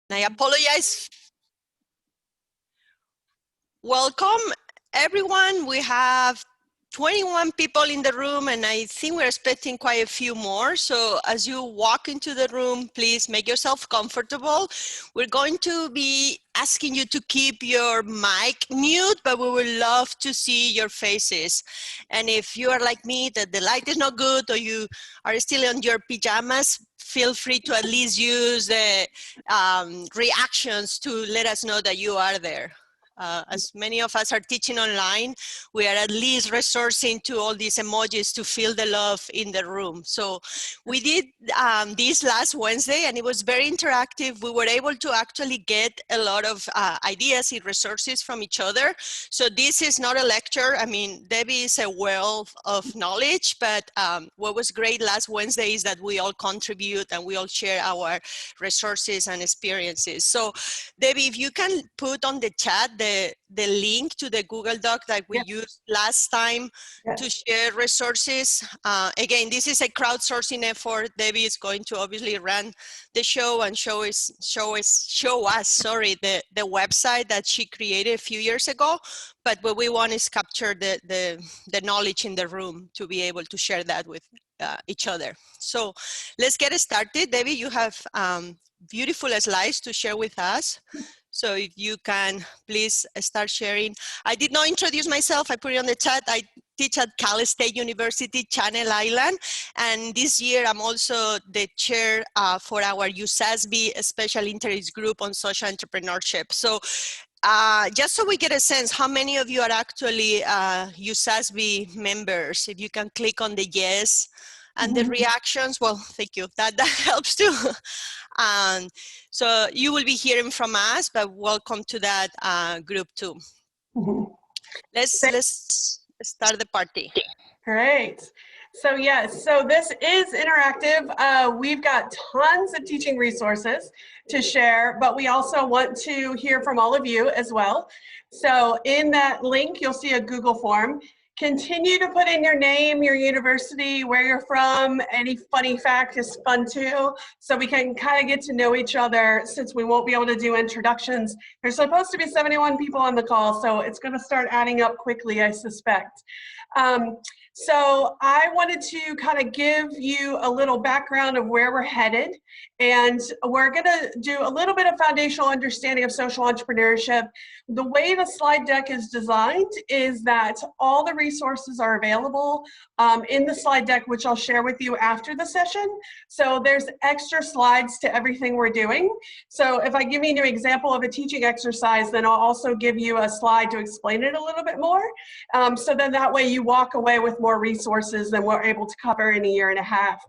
I apologize. Welcome, everyone. We have 21 people in the room, and I think we're expecting quite a few more. So as you walk into the room, please make yourself comfortable. We're going to be asking you to keep your mic mute, but we would love to see your faces. And if you are like me, that the light is not good, or you are still in your pajamas, feel free to at least use the reactions to let us know that you are there. As many of us are teaching online, we are at least resourcing to all these emojis to feel the love in the room. So we did this last Wednesday, and it was very interactive. We were able to actually get a lot of ideas and resources from each other. So this is not a lecture. I mean, Debbie is a wealth of knowledge, but what was great last Wednesday is that we all contribute and we all share our resources and experiences. So Debbie, if you can put on the chat the link to the Google Doc that we used last time to share resources. Again, this is a crowdsourcing effort. Debbie is going to obviously run the show and show us the website that she created a few years ago. But what we want is capture the knowledge in the room to be able to share that with each other. So let's get started. Debbie, you have beautiful slides to share with us. So if you can please start sharing. I did not introduce myself. I put it on the chat. I teach at Cal State University, Channel Island. And this year I'm also the chair for our USASB Special Interest Group on Social Entrepreneurship. So just so we get a sense, how many of you are actually USASB members? If you can click on the yes and the reactions, well, thank you. That helps too. So you will be hearing from us, but welcome to that group too. Let's start the party. Great. So yes, so this is interactive. We've got tons of teaching resources to share, but we also want to hear from all of you as well. So in that link, you'll see a Google form. Continue to put in your name, your university, where you're from. Any funny fact is fun too, so we can kind of get to know each other since we won't be able to do introductions. There's supposed to be 71 people on the call, so it's going to start adding up quickly, I suspect. So I wanted to kind of give you a little background of where we're headed, and we're going to do a little bit of foundational understanding of social entrepreneurship. The way the slide deck is designed is that all the resources are available in the slide deck, which I'll share with you after the session. So there's extra slides to everything we're doing. So if I give you an example of a teaching exercise, then I'll also give you a slide to explain it a little bit more. So then that way you walk away with more resources than we're able to cover in a year and a half,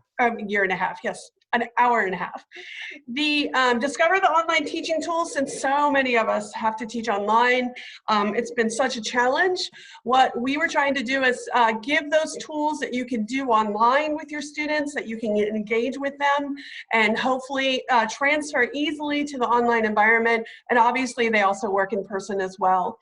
yes, an hour and a half. The discover the online teaching tools, since so many of us have to teach online. It's been such a challenge. What we were trying to do is give those tools that you can do online with your students, that you can engage with them, and hopefully transfer easily to the online environment. And obviously they also work in person as well.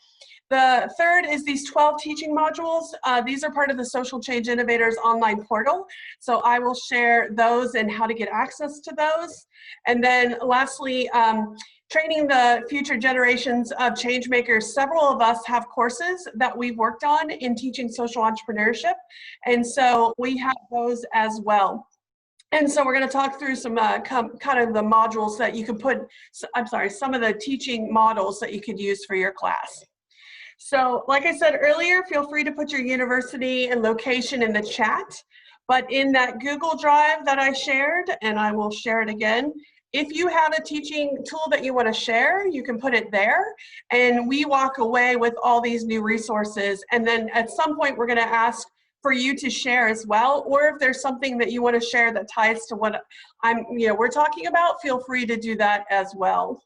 The third is these 12 teaching modules. These are part of the Social Change Innovators online portal. So I will share those and how to get access to those. And then lastly, training the future generations of change makers. Several of us have courses that we've worked on in teaching social entrepreneurship. And so we have those as well. And so we're going to talk through some kind of the modules that you can put, some of the teaching models that you could use for your class. So like I said earlier, feel free to put your university and location in the chat. But in that Google Drive that I shared, and I will share it again, if you have a teaching tool that you want to share, you can put it there. And we walk away with all these new resources. And then at some point, we're going to ask for you to share as well. Or if there's something that you want to share that ties to what we're talking about, feel free to do that as well.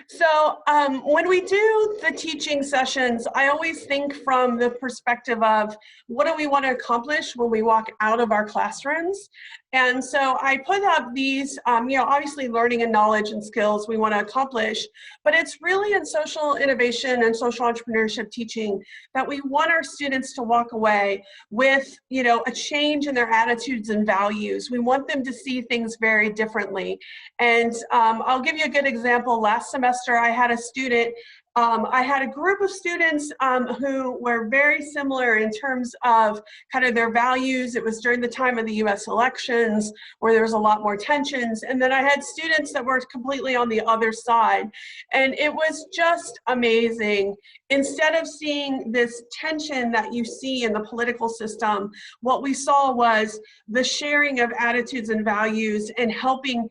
So when we do the teaching sessions, I always think from the perspective of what do we want to accomplish when we walk out of our classrooms. And so I put up these, obviously learning and knowledge and skills we want to accomplish, but it's really in social innovation and social entrepreneurship teaching that we want our students to walk away with, a change in their attitudes and values. We want them to see things very differently. And I'll give you a good example. Last semester, I had a group of students who were very similar in terms of kind of their values. It was during the time of the US elections where there was a lot more tensions. And then I had students that were completely on the other side. And it was just amazing. Instead of seeing this tension that you see in the political system, what we saw was the sharing of attitudes and values and helping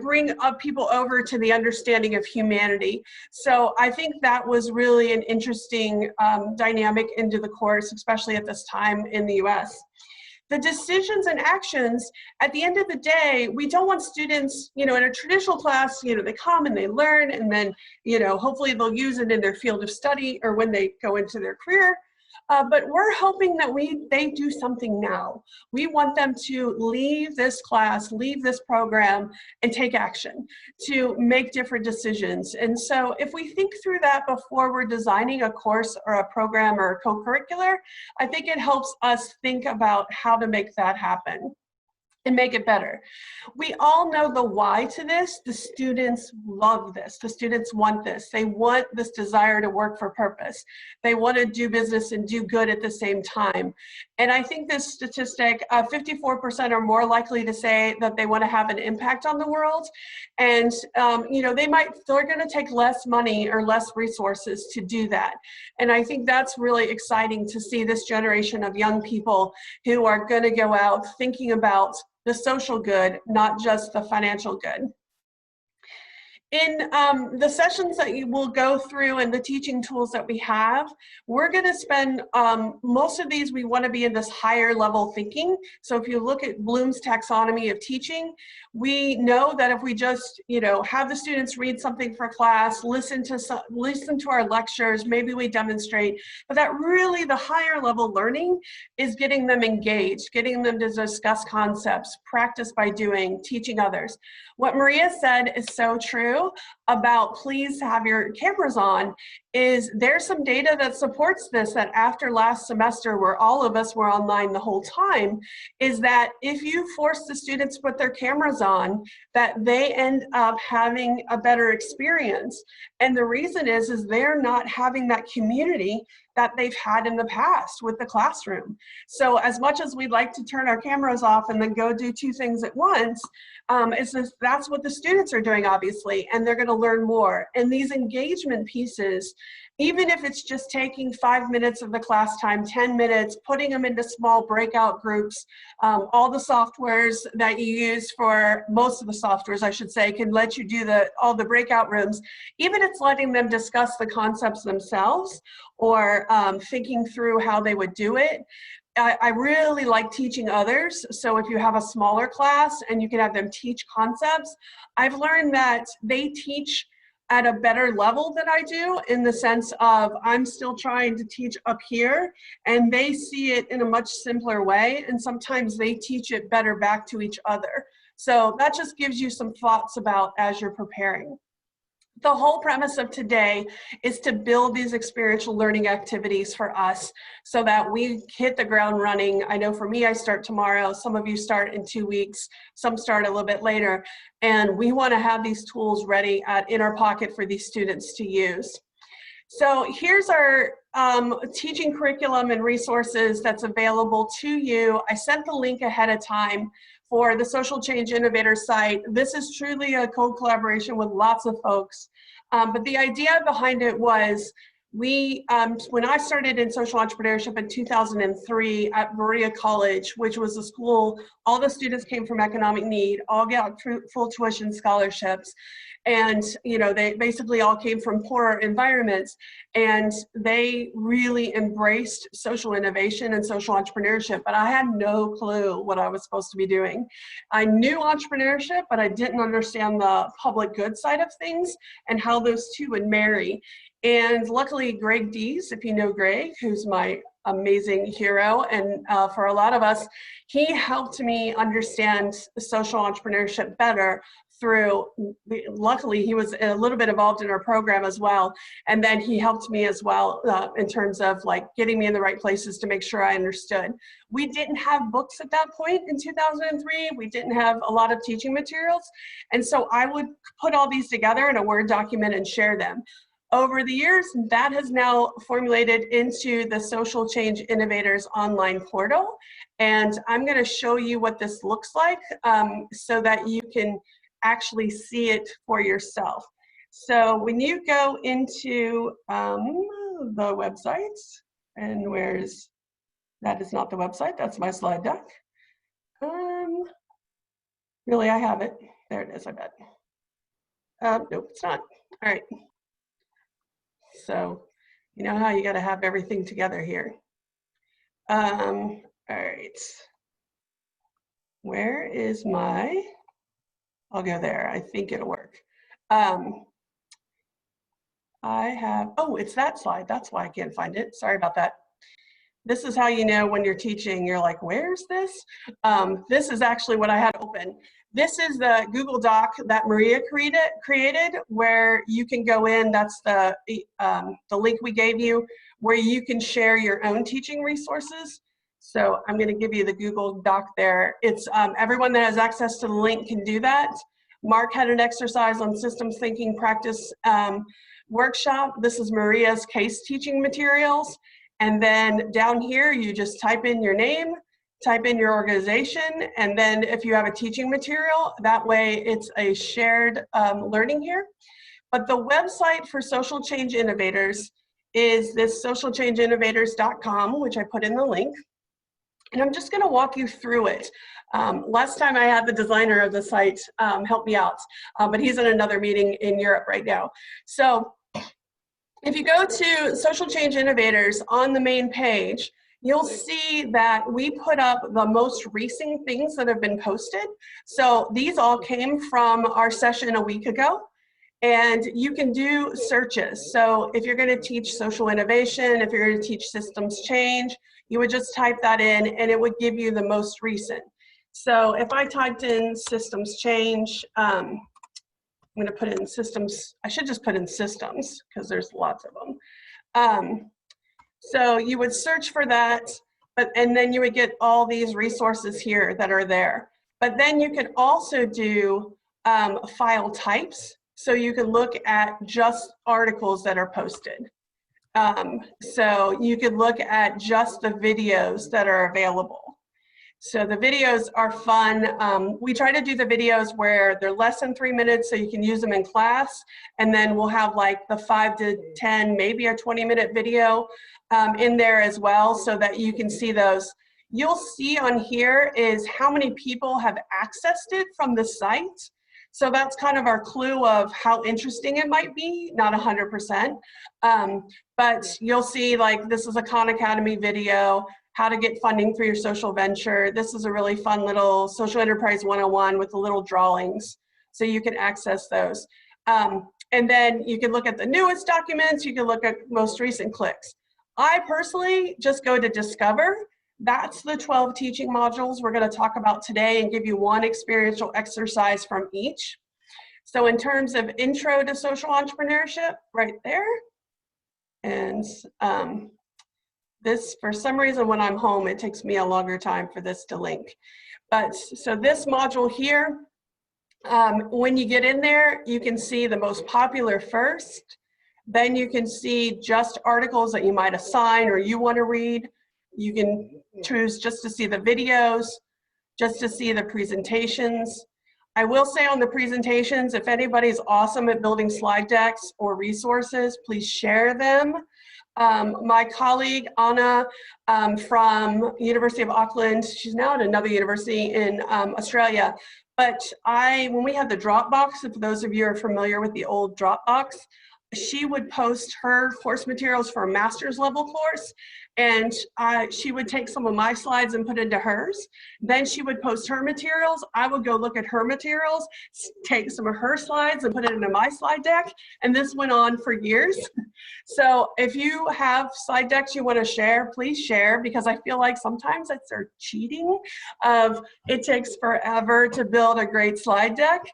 bring up people over to the understanding of humanity. So I think that was really an interesting dynamic into the course, especially at this time in the US. The decisions and actions, at the end of the day, we don't want students, in a traditional class, they come and they learn and then, hopefully they'll use it in their field of study or when they go into their career. But we're hoping that they do something now. We want them to leave this class, leave this program, and take action to make different decisions. And so if we think through that before we're designing a course or a program or a co-curricular, I think it helps us think about how to make that happen and make it better. We all know the why to this. The students love this. The students want this. They want this desire to work for purpose. They want to do business and do good at the same time. And I think this statistic, 54% are more likely to say that they want to have an impact on the world. And, they're going to take less money or less resources to do that. And I think that's really exciting to see this generation of young people who are going to go out thinking about the social good, not just the financial good. In the sessions that you will go through and the teaching tools that we have, we're going to spend most of these, we want to be in this higher level thinking. So if you look at Bloom's taxonomy of teaching, we know that if we just, have the students read something for class, listen to our lectures, maybe we demonstrate, but that really the higher level learning is getting them engaged, getting them to discuss concepts, practice by doing, teaching others. What Maria said is so true about please have your cameras on is there's some data that supports this, that after last semester where all of us were online the whole time, is that if you force the students to put their cameras on, that they end up having a better experience. And the reason is they're not having that community that they've had in the past with the classroom. So as much as we'd like to turn our cameras off and then go do two things at once, that's what the students are doing, obviously, and they're going to learn more. And these engagement pieces, even if it's just taking 5 minutes of the class time, 10 minutes, putting them into small breakout groups, all the softwares that you use for, most of the softwares, I should say, can let you do all the breakout rooms, even if it's letting them discuss the concepts themselves or thinking through how they would do it. I really like teaching others. So if you have a smaller class and you can have them teach concepts, I've learned that they teach at a better level than I do, in the sense of I'm still trying to teach up here and they see it in a much simpler way. And sometimes they teach it better back to each other. So that just gives you some thoughts about as you're preparing. The whole premise of today is to build these experiential learning activities for us so that we hit the ground running. I know for me, I start tomorrow. Some of you start in 2 weeks. Some start a little bit later. And we want to have these tools ready in our pocket for these students to use. So here's our teaching curriculum and resources that's available to you. I sent the link ahead of time for the Social Change Innovator site. This is truly a co-collaboration with lots of folks. But the idea behind it was when I started in social entrepreneurship in 2003 at Berea College, which was a school, all the students came from economic need, all got full tuition scholarships. And, they basically all came from poorer environments, and they really embraced social innovation and social entrepreneurship, but I had no clue what I was supposed to be doing. I knew entrepreneurship, but I didn't understand the public good side of things and how those two would marry. And luckily, Greg Dees, if you know Greg, who's my amazing hero. And for a lot of us, he helped me understand social entrepreneurship better through, luckily he was a little bit involved in our program as well. And then he helped me as well in terms of like getting me in the right places to make sure I understood. We didn't have books at that point in 2003. We didn't have a lot of teaching materials. And so I would put all these together in a Word document and share them. Over the years, that has now formulated into the Social Change Innovators online portal. And I'm going to show you what this looks like so that you can actually see it for yourself. So when you go into the website, and that is not the website, that's my slide deck. Really, I have it. There it is, I bet. Nope, it's not. All right. So you know how you got to have everything together here. All right. Where is my, I'll go there. I think it'll work. I have, oh, it's that slide. That's why I can't find it. Sorry about that. This is how you know when you're teaching, you're like, where's this? This is actually what I had open. This is the Google Doc that Maria created where you can go in, that's the link we gave you, where you can share your own teaching resources. So I'm gonna give you the Google Doc there. It's everyone that has access to the link can do that. Mark had an exercise on systems thinking practice workshop. This is Maria's case teaching materials. And then down here, you just type in your name, type in your organization, and then if you have a teaching material, that way it's a shared learning here. But the website for Social Change Innovators is this socialchangeinnovators.com, which I put in the link. And I'm just gonna walk you through it. Last time I had the designer of the site help me out, but he's in another meeting in Europe right now. So if you go to Social Change Innovators on the main page, you'll see that we put up the most recent things that have been posted. So these all came from our session a week ago. And you can do searches. So if you're going to teach social innovation, if you're going to teach systems change, you would just type that in and it would give you the most recent. So if I typed in systems change, I'm going to put in systems. I should just put in systems because there's lots of them. So you would search for that, and then you would get all these resources here that are there. But then you can also do file types. So you can look at just articles that are posted. So you could look at just the videos that are available. So the videos are fun. We try to do the videos where they're less than 3 minutes so you can use them in class. And then we'll have like the 5 to 10, maybe a 20-minute video in there as well so that you can see those. You'll see on here is how many people have accessed it from the site. So that's kind of our clue of how interesting it might be, not 100%. But you'll see like this is a Khan Academy video, how to get funding for your social venture. This is a really fun little social enterprise 101 with the little drawings. So you can access those. And then you can look at the newest documents, you can look at most recent clicks. I personally just go to Discover. That's the 12 teaching modules we're going to talk about today and give you one experiential exercise from each. So in terms of intro to social entrepreneurship, right there. And this, for some reason, when I'm home, it takes me a longer time for this to link. But so this module here, when you get in there, you can see the most popular first. Then you can see just articles that you might assign or you want to read. You can choose just to see the videos, just to see the presentations. I will say on the presentations, if anybody's awesome at building slide decks or resources, please share them. My colleague, Anna, from University of Auckland, she's now at another university in Australia, but when we had the Dropbox, if those of you are familiar with the old Dropbox, she would post her course materials for a master's level course, and she would take some of my slides and put into hers. Then she would post her materials. I would go look at her materials, take some of her slides and put it into my slide deck. And this went on for years. So if you have slide decks you want to share, please share, because I feel like sometimes it's their cheating of it takes forever to build a great slide deck.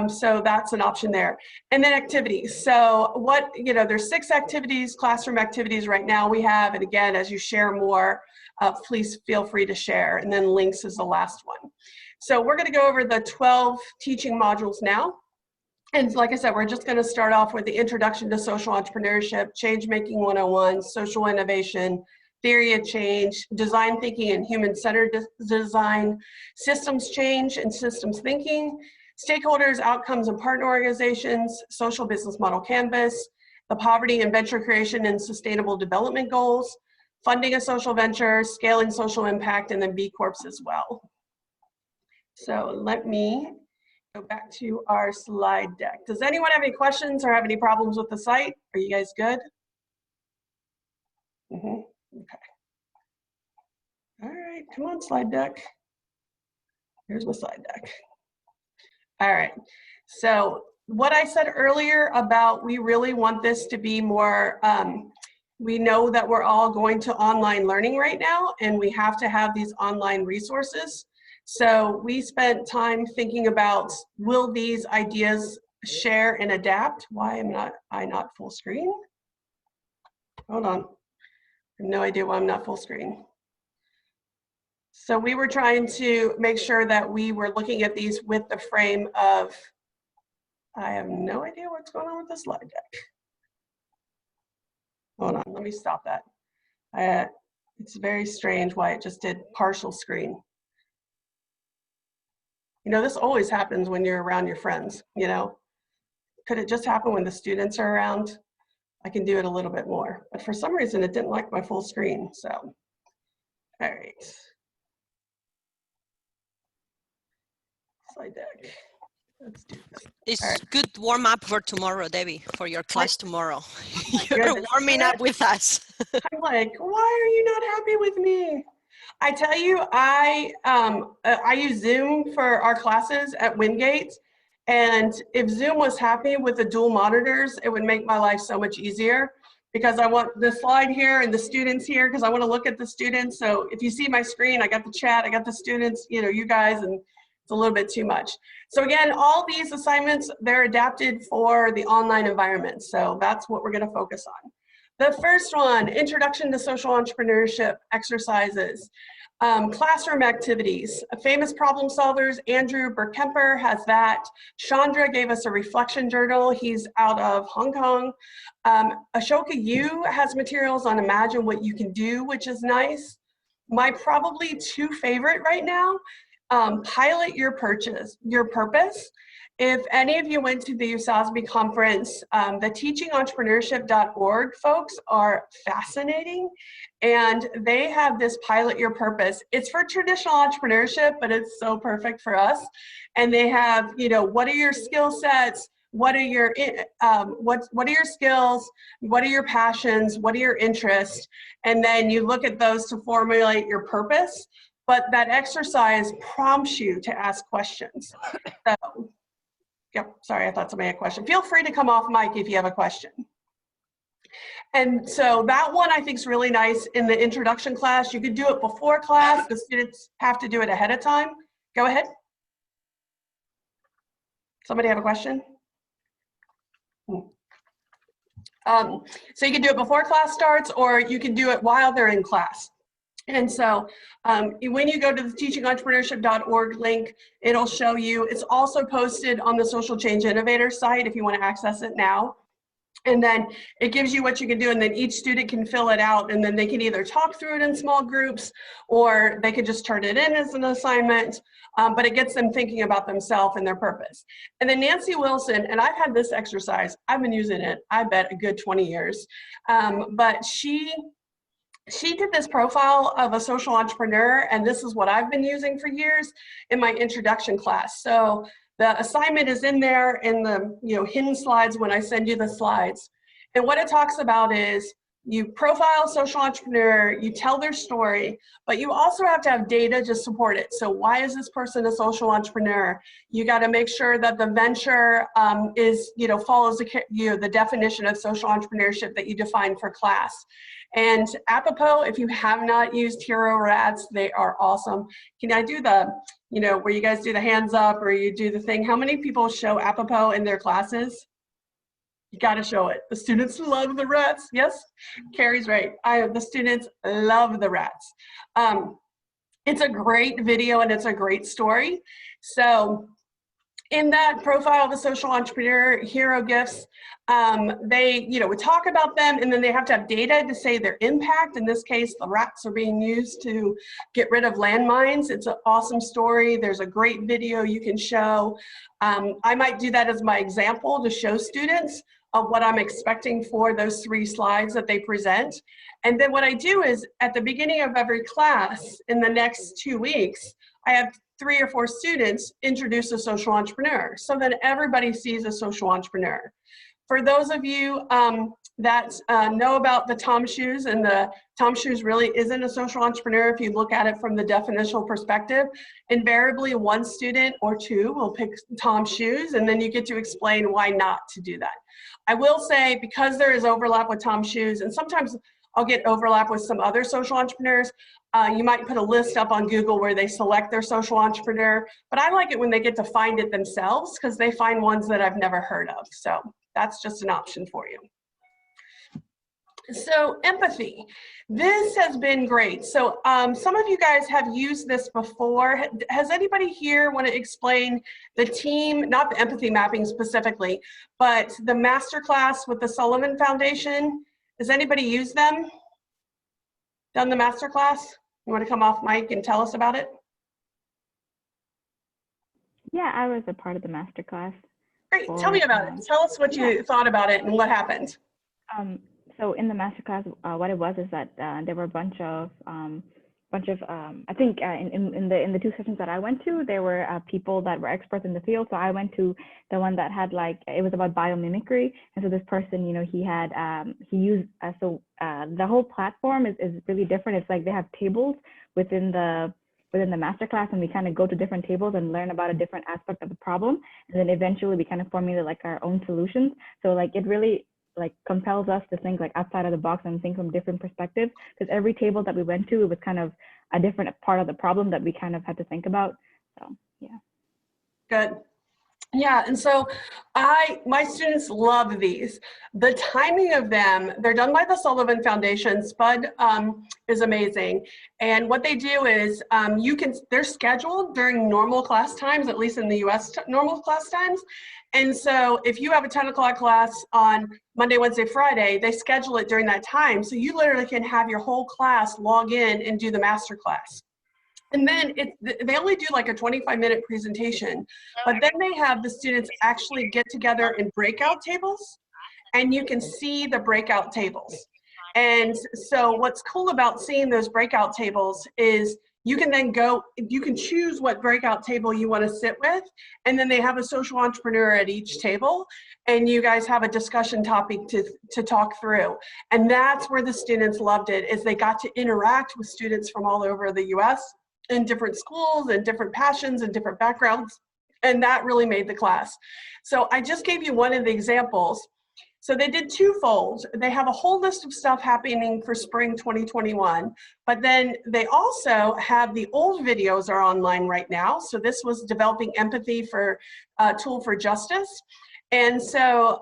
So that's an option there. And then activities. So what, there's 6 activities, classroom activities right now we have. And again, as you share more, please feel free to share. And then links is the last one. So we're going to go over the 12 teaching modules now. And like I said, we're just going to start off with the Introduction to Social Entrepreneurship, Change Making 101, Social Innovation, Theory of Change, Design Thinking and Human-Centered Design, Systems Change and Systems Thinking, Stakeholders, Outcomes and Partner Organizations, Social Business Model Canvas, the Poverty and Venture Creation and Sustainable Development Goals, Funding a Social Venture, Scaling Social Impact, and then B Corps as well. So let me go back to our slide deck. Does anyone have any questions or have any problems with the site? Are you guys good? Okay. All right, come on, slide deck. Here's my slide deck. All right, so what I said earlier about we really want this to be more, we know that we're all going to online learning right now, and we have to have these online resources. So we spent time thinking about, will these ideas share and adapt? Why am I not full screen? Hold on, I have no idea why I'm not full screen. So we were trying to make sure that we were looking at these with the frame of, I have no idea what's going on with the slide deck. Hold on, let me stop that. It's very strange why it just did partial screen. This always happens when you're around your friends, Could it just happen when the students are around? I can do it a little bit more. But for some reason, it didn't like my full screen, so. All right. Slide deck. Let's do this. It's right. Good warm up for tomorrow, Debbie, for your class tomorrow. You're Goodness. warming up with us. I'm like, why are you not happy with me? I tell you, I use Zoom for our classes at Wingate, and if Zoom was happy with the dual monitors, it would make my life so much easier, because I want the slide here and the students here, because I want to look at the students. So if you see my screen, I got the chat, I got the students, you guys, and it's a little bit too much. So again, all these assignments, they're adapted for the online environment. So that's what we're going to focus on. The first one, Introduction to Social Entrepreneurship exercises. Classroom activities. Famous problem solvers, Andrew Berkemper has that. Chandra gave us a reflection journal. He's out of Hong Kong. Ashoka Yu has materials on Imagine What You Can Do, which is nice. My probably 2 favorite right now, Pilot Your Purpose. If any of you went to the USASB conference, the teachingentrpreneurship.org folks are fascinating, and they have this Pilot Your Purpose. It's for traditional entrepreneurship, but it's so perfect for us. And they have, what are your skill sets? What are your what are your skills? What are your passions? What are your interests? And then you look at those to formulate your purpose. But that exercise prompts you to ask questions. So, yep, sorry, I thought somebody had a question. Feel free to come off mic if you have a question. And so that one I think is really nice in the introduction class. You could do it before class. The students have to do it ahead of time. Go ahead. Somebody have a question? So you can do it before class starts, or you can do it while they're in class. And so when you go to the teachingentrpreneurship.org link, it'll show you. It's also posted on the Social Change Innovator site if you want to access it now. And then it gives you what you can do, and then each student can fill it out, and then they can either talk through it in small groups, or they could just turn it in as an assignment, but it gets them thinking about themselves and their purpose. And then Nancy Wilson, and I've had this exercise, I've been using it, I bet a good 20 years, but she did this profile of a social entrepreneur, and this is what I've been using for years in my introduction class. So the assignment is in there in the hidden slides when I send you the slides. And what it talks about is you profile a social entrepreneur, you tell their story, but you also have to have data to support it. So why is this person a social entrepreneur? You got to make sure that the venture is, follows the definition of social entrepreneurship that you define for class. And apropos, if you have not used Hero Rats, they are awesome. Can I do the, where you guys do the hands up or you do the thing? How many people show apropos in their classes? You got to show it. The students love the rats. Yes, Carrie's right. The students love the rats. It's a great video and it's a great story. So in that profile of a social entrepreneur, hero gifts, they, we talk about them, and then they have to have data to say their impact. In this case, the rats are being used to get rid of landmines. It's an awesome story. There's a great video you can show. I might do that as my example to show students of what I'm expecting for those 3 slides that they present. And then what I do is at the beginning of every class in the next 2 weeks, I have 3 or 4 students introduce a social entrepreneur. So then everybody sees a social entrepreneur. For those of you that know about the Tom Shoes, and the Tom Shoes really isn't a social entrepreneur if you look at it from the definitional perspective, invariably 1 student or 2 will pick Tom Shoes, and then you get to explain why not to do that. I will say, because there is overlap with Tom Shoes, and sometimes I'll get overlap with some other social entrepreneurs, you might put a list up on Google where they select their social entrepreneur, but I like it when they get to find it themselves because they find ones that I've never heard of. So that's just an option for you. So empathy, this has been great. So some of you guys have used this before. Has anybody here want to explain the team, not the empathy mapping specifically, but the masterclass with the Sullivan Foundation? Has anybody used them? Done the masterclass? You want to come off mic and tell us about it? Yeah, I was a part of the masterclass. Great, tell me about it. Tell us what you thought about it and what happened. So in the masterclass, what it was is that there were a bunch of I think in the 2 sessions that I went to, there were people that were experts in the field. So I went to the one that had it was about biomimicry, and so this person, he had he used the whole platform is really different. It's like they have tables within the masterclass, and we kind of go to different tables and learn about a different aspect of the problem, and then eventually we kind of formulate our own solutions. So it really compels us to think outside of the box and think from different perspectives, because every table that we went to, it was kind of a different part of the problem that we kind of had to think about. So yeah. Good. Yeah, and so my students love these. The timing of them, they're done by the Sullivan Foundation. Spud is amazing. And what they do is they're scheduled during normal class times, at least in the US normal class times. And so if you have a 10 o'clock class on Monday, Wednesday, Friday, they schedule it during that time. So you literally can have your whole class log in and do the master class. And then they only do a 25-minute presentation, but then they have the students actually get together in breakout tables, and you can see the breakout tables. And so what's cool about seeing those breakout tables is you can then you can choose what breakout table you want to sit with, and then they have a social entrepreneur at each table, and you guys have a discussion topic to talk through. And that's where the students loved it, is they got to interact with students from all over the US in different schools and different passions and different backgrounds, and that really made the class. So I just gave you one of the examples. So they did twofold. They have a whole list of stuff happening for spring 2021, but then they also have the old videos are online right now. So this was developing empathy for tool for justice. And so,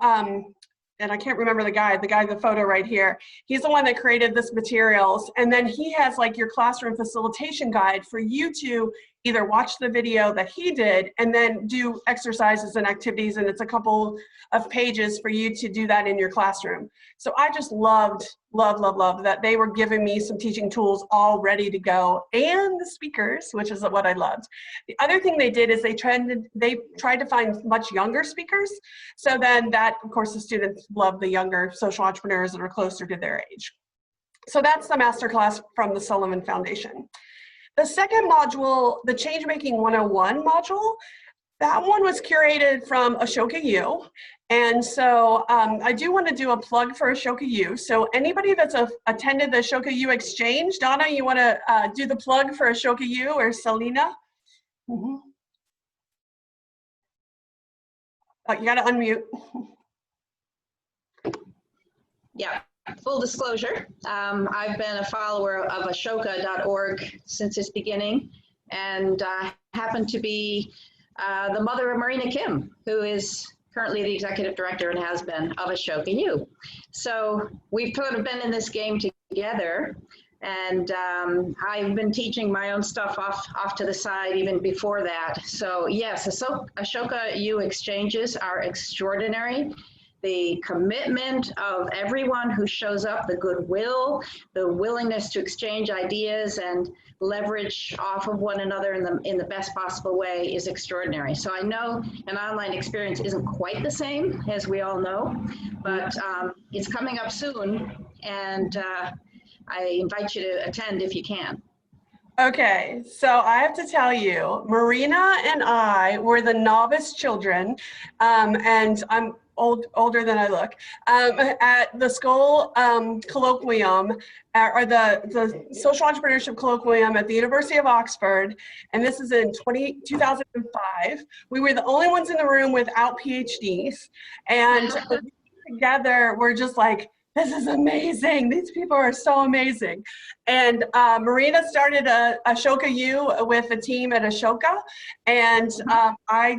and I can't remember the photo right here. He's the one that created this materials. And then he has your classroom facilitation guide for you to either watch the video that he did and then do exercises and activities. And it's a couple of pages for you to do that in your classroom. So I just loved that they were giving me some teaching tools all ready to go, and the speakers, which is what I loved. The other thing they did is they tried to find much younger speakers. So then that, of course, the students love the younger social entrepreneurs that are closer to their age. So that's the masterclass from the Sullivan Foundation. The second module, the Changemaking 101 module, That one was curated from Ashoka U. And so I do want to do a plug for Ashoka U. So anybody that's attended the Ashoka U exchange, Donna, you want to do the plug for Ashoka U, or Selena? Mm-hmm. Oh, you got to unmute. Yeah, full disclosure, I've been a follower of ashoka.org since its beginning, and happen to be the mother of Marina Kim, who is currently the executive director and has been of Ashoka U. So we've sort of been in this game together, and I've been teaching my own stuff off to the side even before that. So yes, Ashoka U exchanges are extraordinary. The commitment of everyone who shows up, the goodwill, the willingness to exchange ideas and leverage off of one another in the best possible way is extraordinary. So I know an online experience isn't quite the same, as we all know, but it's coming up soon, and I invite you to attend if you can. Okay, so I have to tell you, Marina and I were the novice children, and I'm older than I look, at the school colloquium, or the social entrepreneurship colloquium at the University of Oxford, and this is in 2005. We were the only ones in the room without PhDs, and together we're just like, this is amazing. These people are so amazing. And Marina started Ashoka U with a team at Ashoka. And I,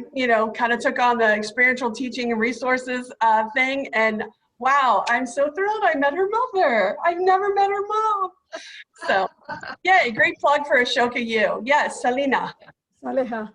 kind of took on the experiential teaching and resources thing. And wow, I'm so thrilled I met her mother. I've never met her mom. So, yay, great plug for Ashoka U. Yes, Selena. Saleha.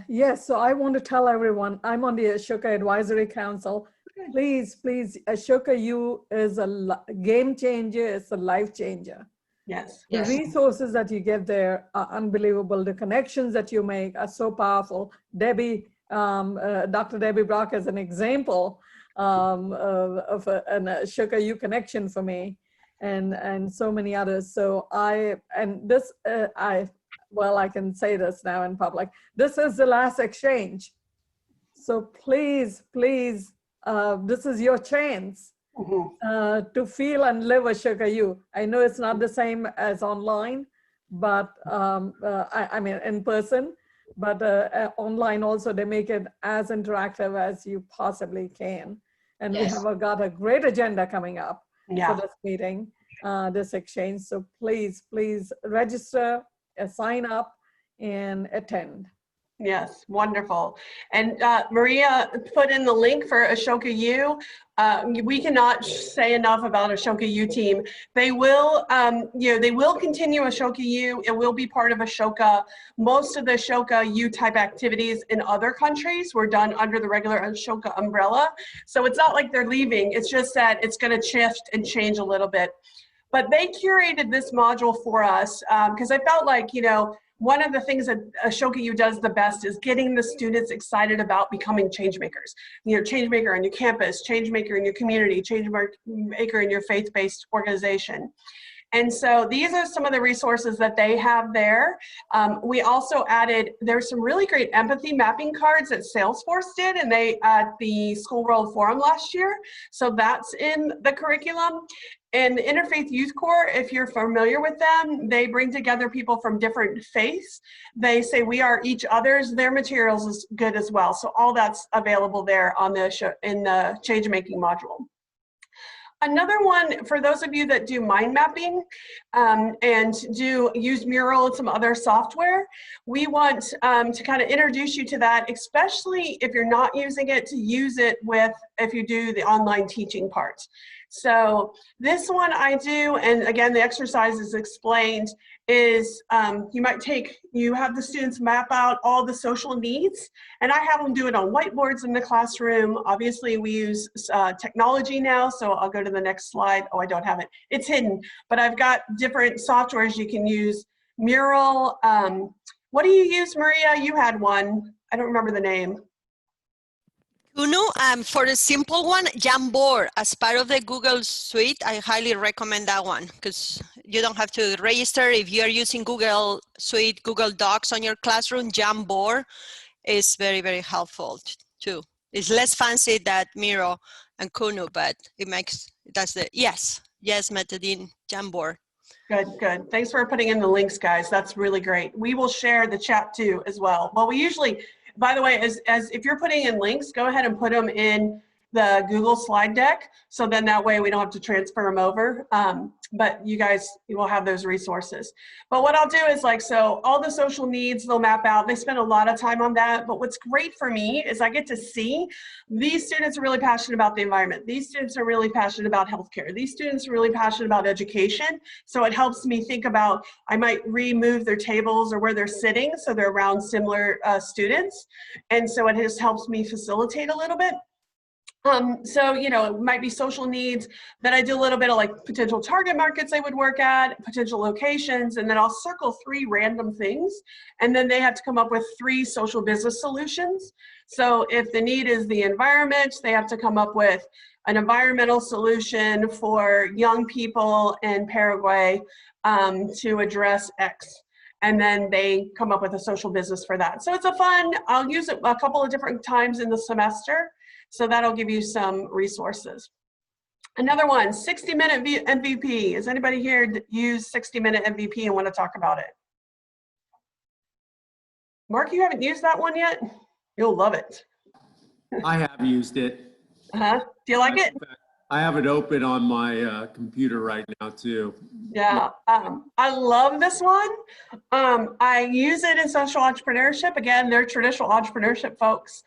Yes, so I want to tell everyone, I'm on the Ashoka Advisory Council. Please, Ashoka U is a game changer. It's a life changer. Yes. The resources that you get there are unbelievable. The connections that you make are so powerful. Debbie, Dr. Debbie Brock is an example of an Ashoka U connection for me, and so many others. So I can say this now in public. This is the last exchange. So please, this is your chance to feel and live Ashoka U. I know it's not the same as online, but I mean in person, but online also they make it as interactive as you possibly can. And we have got a great agenda coming up for this meeting, this exchange. So please register, sign up, and attend. Yes, wonderful. And Maria put in the link for Ashoka U. We cannot say enough about Ashoka U team. They will, they will continue Ashoka U. It will be part of Ashoka. Most of the Ashoka U type activities in other countries were done under the regular Ashoka umbrella. So it's not like they're leaving. It's just that it's going to shift and change a little bit. But they curated this module for us because I felt like, one of the things that Ashoka U does the best is getting the students excited about becoming change makers. Change maker on your campus, change maker in your community, change maker in your faith-based organization. And so these are some of the resources that they have there. We also added, there's some really great empathy mapping cards that Salesforce did, and they at the School World Forum last year. So that's in the curriculum. And the Interfaith Youth Corps, if you're familiar with them, they bring together people from different faiths. They say we are each other's. Their materials is good as well. So all that's available there on in the change making module. Another one, for those of you that do mind mapping and use Mural and some other software, we want to kind of introduce you to that, especially if you're not using it, to use it if you do the online teaching part. So this one I do, and again, the exercise is explained, is you have the students map out all the social needs, and I have them do it on whiteboards in the classroom. Obviously, we use technology now, so I'll go to the next slide. Oh, I don't have it. It's hidden, but I've got different softwares you can use. Mural, what do you use, Maria? You had one. I don't remember the name. Kuno, for the simple one, Jamboard, as part of the Google Suite, I highly recommend that one because you don't have to register. If you're using Google Suite, Google Docs on your classroom, Jamboard is very, very helpful too. It's less fancy than Miro and Kuno, but that's the yes method in Jamboard. Good, good. Thanks for putting in the links, guys. That's really great. We will share the chat too as well. Well, we usually, by the way, as if you're putting in links, go ahead and put them in the Google slide deck. So then that way we don't have to transfer them over. But you guys, you will have those resources. But what I'll do is like, so all the social needs, they'll map out. They spend a lot of time on that. But what's great for me is I get to see these students are really passionate about the environment. These students are really passionate about healthcare. These students are really passionate about education. So it helps me think about, I might remove their tables or where they're sitting so they're around similar students. And so it just helps me facilitate a little bit. So, you know, it might be social needs. Then I do a little bit of like potential target markets they would work at, potential locations, and then I'll circle 3 random things. And then they have to come up with 3 social business solutions. So if the need is the environment, they have to come up with an environmental solution for young people in Paraguay to address X. And then they come up with a social business for that. So it's a fun, I'll use it a couple of different times in the semester. So that'll give you some resources. Another one, 60-minute MVP. Is anybody here use 60-minute MVP and want to talk about it? Mark, you haven't used that one yet? You'll love it. I have used it. Do you like it? I have it open on my computer right now too. Yeah, I love this one. I use it in social entrepreneurship. Again, they're traditional entrepreneurship folks.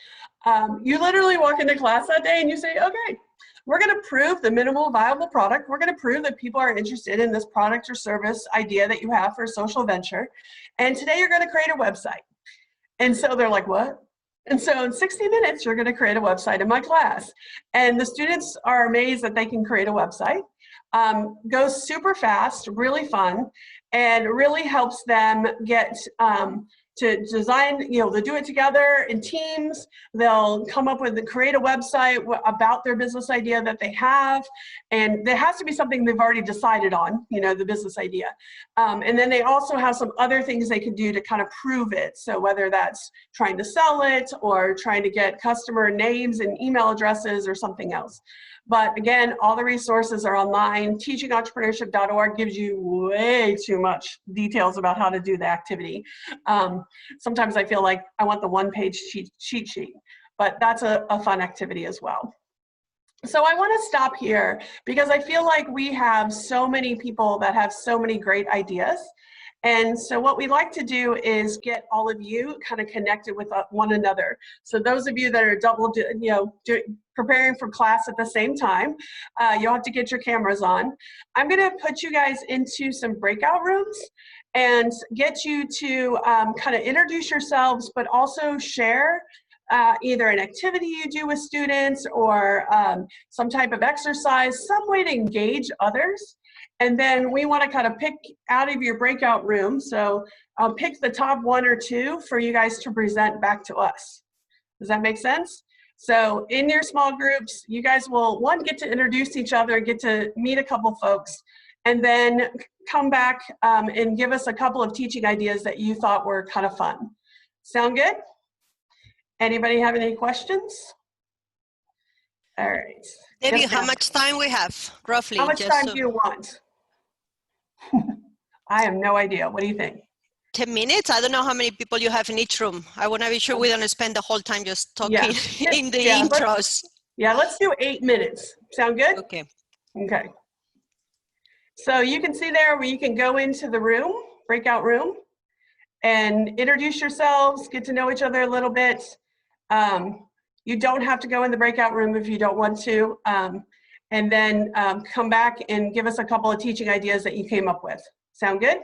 You literally walk into class that day and you say, okay, we're going to prove the minimal viable product. We're going to prove that people are interested in this product or service idea that you have for a social venture. And today you're going to create a website. And so they're like, what? And so in 60 minutes, you're going to create a website in my class. And the students are amazed that they can create a website. Goes super fast, really fun, and really helps them get to design, you know, they'll do it together in teams. They'll come up with, create a website about their business idea that they have. And there has to be something they've already decided on, you know, the business idea. And then they also have some other things they can do to kind of prove it. So whether that's trying to sell it or trying to get customer names and email addresses or something else. But again, all the resources are online. Teachingentrepreneurship.org gives you way too much details about how to do the activity. Sometimes I feel like I want the one-page cheat sheet, but that's a fun activity as well. So I want to stop here because I feel like we have so many people that have so many great ideas. And so what we like to do is get all of you kind of connected with one another. So those of you that are preparing for class at the same time, you'll have to get your cameras on. I'm going to put you guys into some breakout rooms and get you to kind of introduce yourselves, but also share either an activity you do with students or some type of exercise, some way to engage others. And then we want to kind of pick out of your breakout room. So I'll pick the top 1 or 2 for you guys to present back to us. Does that make sense? So in your small groups, you guys will, one, get to introduce each other, get to meet a couple folks, and then come back and give us a couple of teaching ideas that you thought were kind of fun. Sound good? Anybody have any questions? All right. Debbie, Yes, how ma'am. much time we have, roughly? How much time do you want? I have no idea. What do you think? 10 minutes? I don't know how many people you have in each room. I want to be sure we don't spend the whole time just talking in the intros. Let's do 8 minutes. Sound good? Okay. Okay. So you can see there where you can go into the room, breakout room, and introduce yourselves, get to know each other a little bit. You don't have to go in the breakout room if you don't want to. And then come back and give us a couple of teaching ideas that you came up with. Sound good?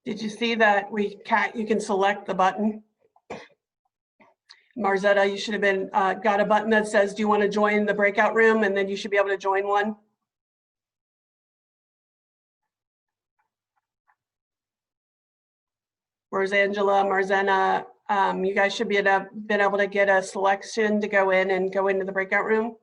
Did you see that you can select the button? Marzetta, you should have been got a button that says, do you want to join the breakout room? And then you should be able to join one. Where's Angela, Marzena? You guys should been able to get a selection to go in and go into the breakout room.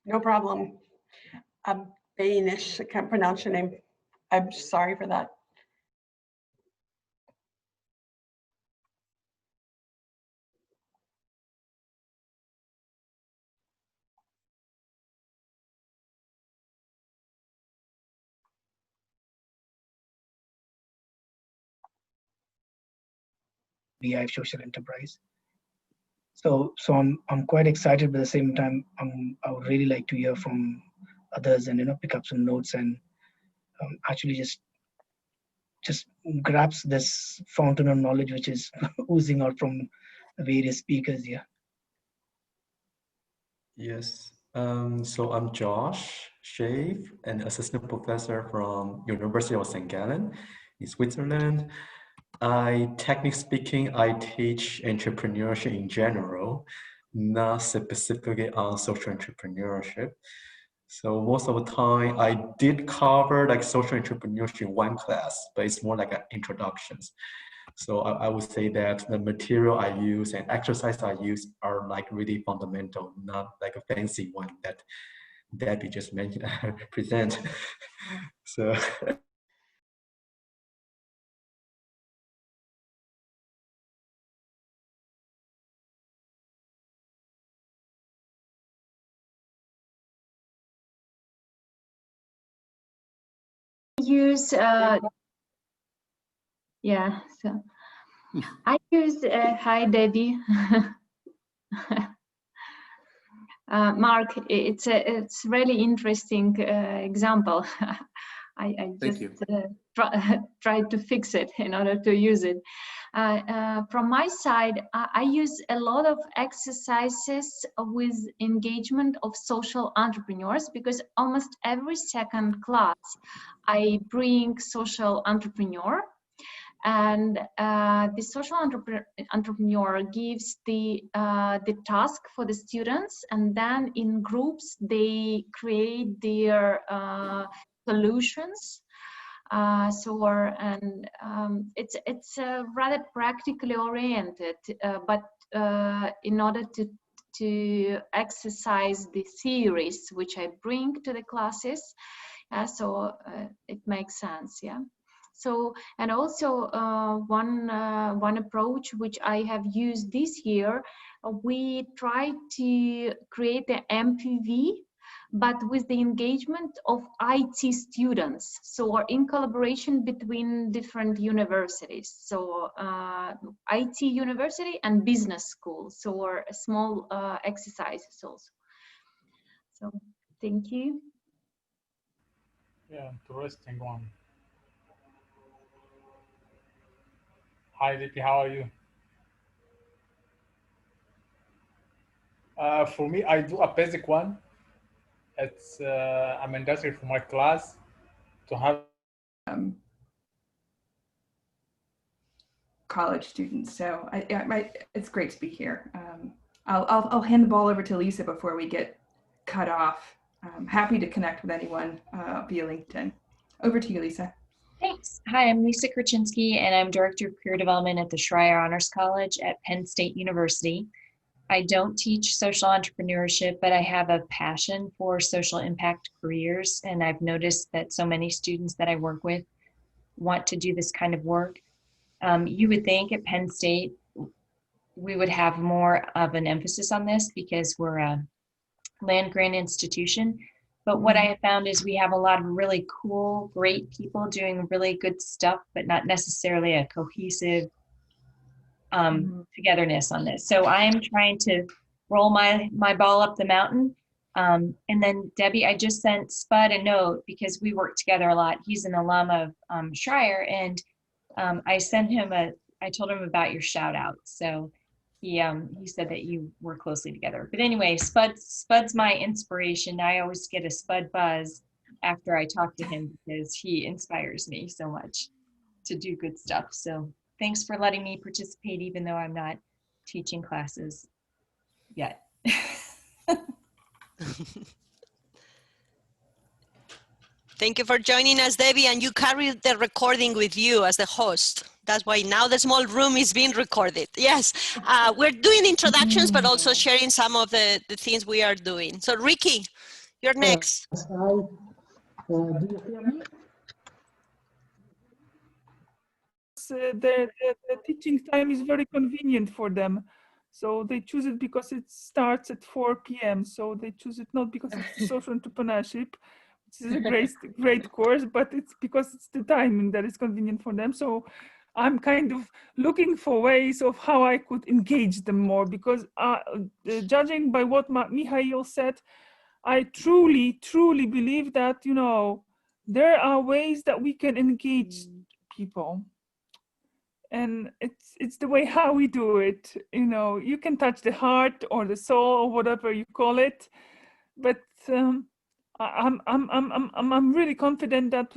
No problem. Banish, I can't pronounce your name. I'm sorry for that. BI social enterprise. So I'm quite excited, but at the same time, I would really like to hear from others and pick up some notes and actually just grasp this fountain of knowledge which is oozing out from various speakers here. Yes. So I'm Josh Schaaf, an assistant professor from University of St. Gallen in Switzerland. Technically speaking, I teach entrepreneurship in general, not specifically on social entrepreneurship. So most of the time I did cover like social entrepreneurship in one class, but it's more like an introductions. So I would say that the material I use and exercise I use are like really fundamental, not like a fancy one that Debbie just mentioned present. So use yeah, so I use hi Debbie. Mark, it's really interesting example. I just tried to fix it in order to use it. From my side, I use a lot of exercises with engagement of social entrepreneurs because almost every second class I bring social entrepreneur. And the social entrepreneur gives the task for the students, and then in groups they create their solutions. It's rather practically oriented, but in order to exercise the theories which I bring to the classes, it makes sense, yeah. So, and also one approach which I have used this year, we try to create the MPV, but with the engagement of IT students. So, in collaboration between different universities. So, IT university and business school. So, small exercises also. So, thank you. Yeah, interesting one. Hi, Lippy, how are you? For me, I do a basic one. It's a mandatory for my class to have college students. So it's great to be here. I'll hand the ball over to Lisa before we get cut off. I'm happy to connect with anyone via LinkedIn. Over to you, Lisa. Thanks. Hi, I'm Lisa Kraczynski, and I'm Director of Career Development at the Schreier Honors College at Penn State University. I don't teach social entrepreneurship, but I have a passion for social impact careers, and I've noticed that so many students that I work with want to do this kind of work. You would think at Penn State we would have more of an emphasis on this because we're a land-grant institution. But what I have found is we have a lot of really cool, great people doing really good stuff, but not necessarily a cohesive togetherness on this. So I am trying to roll my ball up the mountain. And then Debbie, I just sent Spud a note because we work together a lot. He's an alum of Schreier, and I sent him I told him about your shout out. So he said that you work closely together. But anyway, Spud's my inspiration. I always get a Spud buzz after I talk to him because he inspires me so much to do good stuff. So thanks for letting me participate, even though I'm not teaching classes yet. Thank you for joining us, Debbie, and you carried the recording with you as the host. That's why now the small room is being recorded. Yes, we're doing introductions, but also sharing some of the things we are doing. So Ricky, you're next. Do you hear me? The teaching time is very convenient for them. So they choose it because it starts at 4 p.m. So they choose it not because it's social entrepreneurship, which is a great course, but it's because it's the timing that is convenient for them. So I'm kind of looking for ways of how I could engage them more, because judging by what Mihail said, I truly believe that, you know, there are ways that we can engage people. And it's the way how we do it. You know, you can touch the heart or the soul or whatever you call it, but I'm really confident that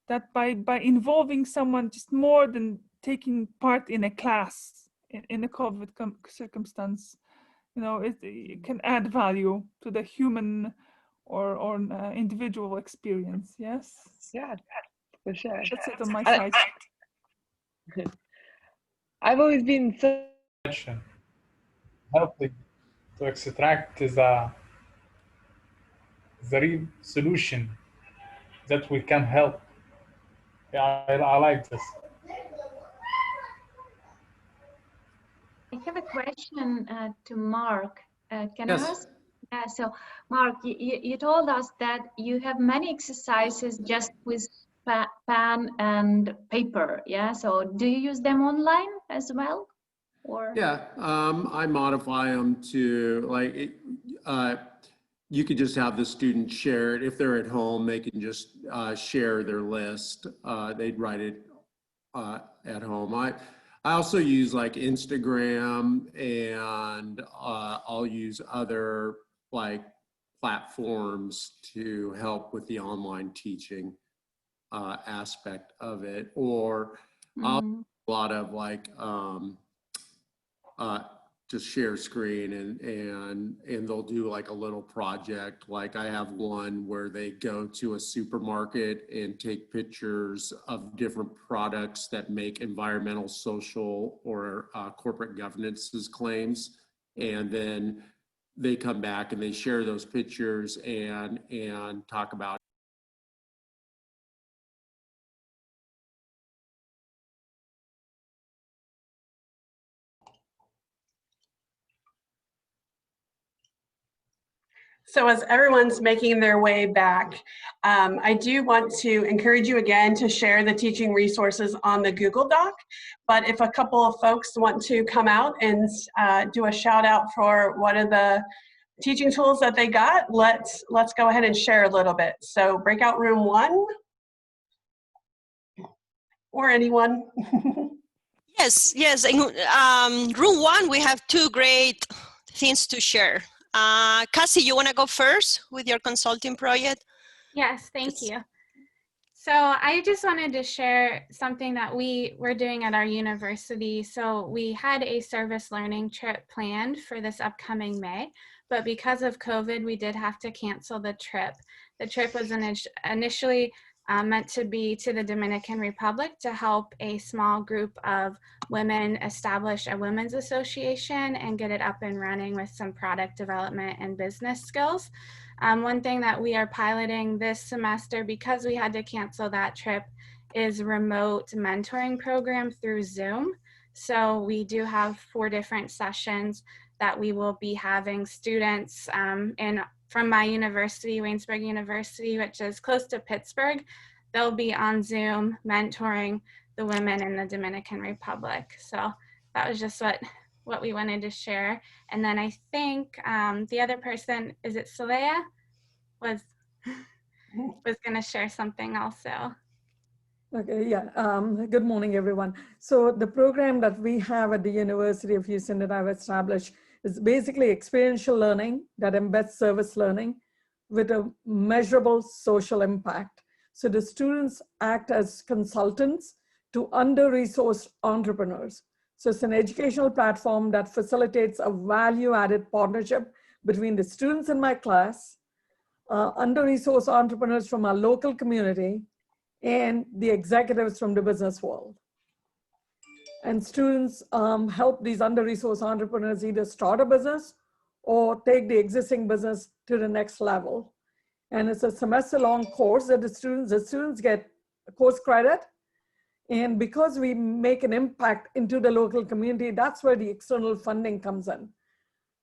that by involving someone just more than taking part in a class in a COVID circumstance, you know, it can add value to the human or individual experience. Yes. Yeah, for sure. That's it on my side. I've always been so helping to extract the real solution that we can help. Yeah, I like this. I have a question to Mark. Can I Yes. ask? Yeah, so Mark, you told us that you have many exercises just with pen and paper, yeah? So do you use them online as well? Or Yeah, I modify them to like, you could just have the student share it. If they're at home, they can just share their list. They'd write it at home. I also use like Instagram, and I'll use other like platforms to help with the online teaching aspect of it. Or I'll do a lot of like just share screen, and they'll do like a little project. Like I have one where they go to a supermarket and take pictures of different products that make environmental, social, or corporate governance claims, and then they come back and they share those pictures and talk about So as everyone's making their way back, I do want to encourage you again to share the teaching resources on the Google Doc. But if a couple of folks want to come out and do a shout out for one of the teaching tools that they got, let's go ahead and share a little bit. So breakout room 1, or anyone. Yes, yes. In room one, we have two great things to share. Cassie, you want to go first with your consulting project? Yes, thank you. So I just wanted to share something that we were doing at our university. So we had a service learning trip planned for this upcoming May, but because of COVID, we did have to cancel the trip. The trip was initially meant to be to the Dominican Republic to help a small group of women establish a women's association and get it up and running with some product development and business skills. One thing that we are piloting this semester, because we had to cancel that trip, is remote mentoring program through Zoom. So we do have 4 different sessions that we will be having students from my university, Waynesburg University, which is close to Pittsburgh. They'll be on Zoom mentoring the women in the Dominican Republic. So that was just what we wanted to share. And then I think the other person, is it Saleha, was going to share something also. Okay, yeah. Good morning, everyone. So the program that we have at the University of Houston that I've established is basically experiential learning that embeds service learning with a measurable social impact. So the students act as consultants to under-resourced entrepreneurs. So it's an educational platform that facilitates a value-added partnership between the students in my class, under-resourced entrepreneurs from our local community, and the executives from the business world. And students help these under-resourced entrepreneurs either start a business or take the existing business to the next level. And it's a semester-long course that the students get course credit. And because we make an impact into the local community, that's where the external funding comes in.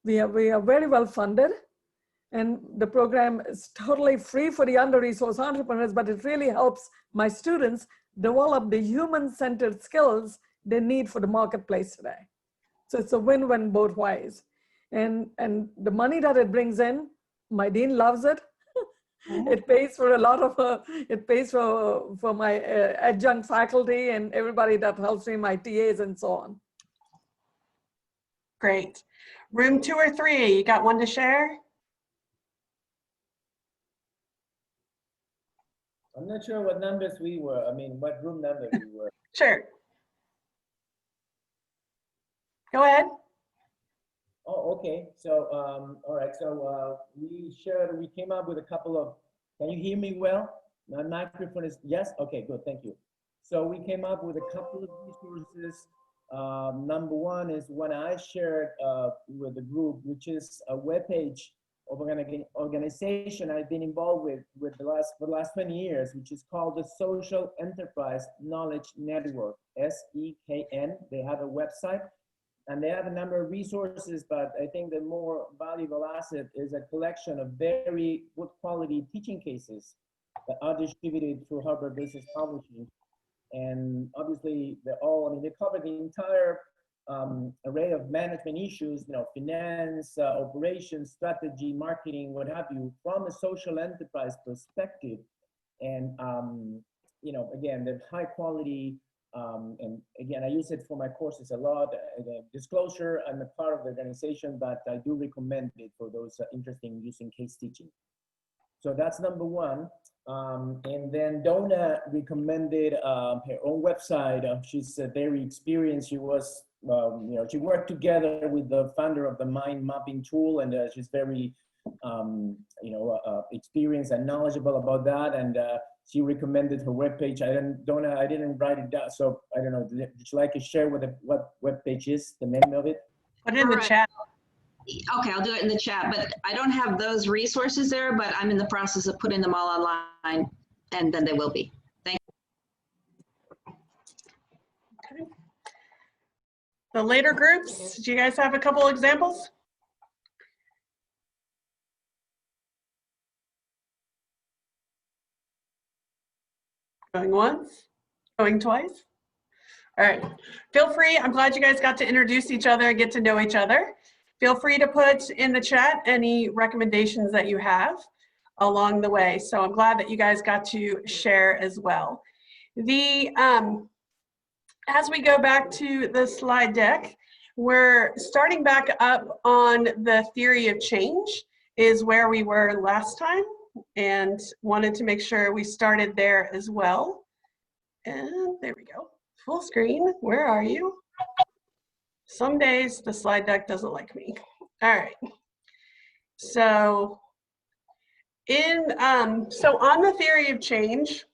We are very well funded. And the program is totally free for the under-resourced entrepreneurs, but it really helps my students develop the human-centered skills they need for the marketplace today. So it's a win-win both ways. And the money that it brings in, my dean loves it. It pays for a lot of, it pays for my adjunct faculty and everybody that helps me, my TAs and so on. Great. Room 2 or 3, you got one to share? I'm not sure what numbers we were, what room number we were. Sure. Go ahead. Oh, okay. So, all right. So we came up with a couple of, can you hear me well? My microphone is, yes? Okay, good. Thank you. So we came up with a couple of resources. Number one is one I shared with the group, which is a webpage of an organization I've been involved with for the last 20 years, which is called the Social Enterprise Knowledge Network, SEKN. They have a website and they have a number of resources, but I think the more valuable asset is a collection of very good quality teaching cases that are distributed through Harvard Business Publishing. And obviously they cover the entire array of management issues, finance, operations, strategy, marketing, what have you, from a social enterprise perspective. And, again, the high quality, and again, I use it for my courses a lot. Again, disclosure, I'm a part of the organization, but I do recommend it for those interested in using case teaching. So that's number one. And then Donna recommended her own website. She's very experienced. She was, she worked together with the founder of the mind mapping tool, and she's very, experienced and knowledgeable about that. And she recommended her webpage. I didn't write it down, so I don't know. Would you like to share what webpage is, the name of it? Put it in the chat. Okay, I'll do it in the chat, but I don't have those resources there, but I'm in the process of putting them all online, and then they will be. Thank you. Okay. The later groups, do you guys have a couple examples? Going once, going twice. All right, feel free. I'm glad you guys got to introduce each other and get to know each other. Feel free to put in the chat any recommendations that you have along the way. So I'm glad that you guys got to share as well. as we go back to the slide deck, we're starting back up on the theory of change is where we were last time, and wanted to make sure we started there as well. And there we go, full screen, where are you? Some days the slide deck doesn't like me. All right, so so on the theory of change,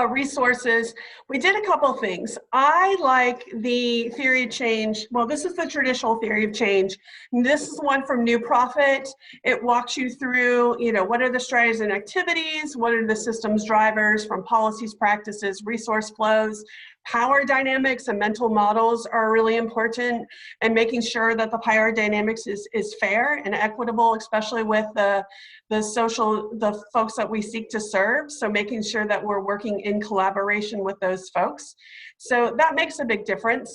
resources, we did a couple things. I like the theory of change. Well, this is the traditional theory of change. This is one from New Profit. It walks you through, what are the strategies and activities? What are the systems drivers from policies, practices, resource flows? Power dynamics and mental models are really important, and making sure that the power dynamics is fair and equitable, especially with the folks that we seek to serve. So making sure that we're working in collaboration with those folks. So that makes a big difference.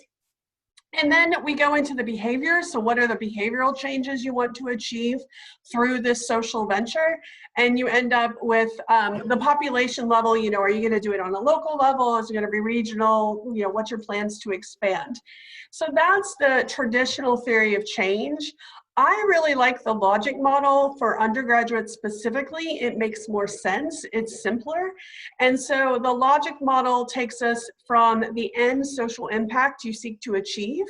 And then we go into the behaviors. So what are the behavioral changes you want to achieve through this social venture? And you end up with the population level, are you going to do it on a local level? Is it going to be regional? What's your plans to expand? So that's the traditional theory of change. I really like the logic model for undergraduates specifically. It makes more sense, it's simpler. And so the logic model takes us from the end social impact you seek to achieve,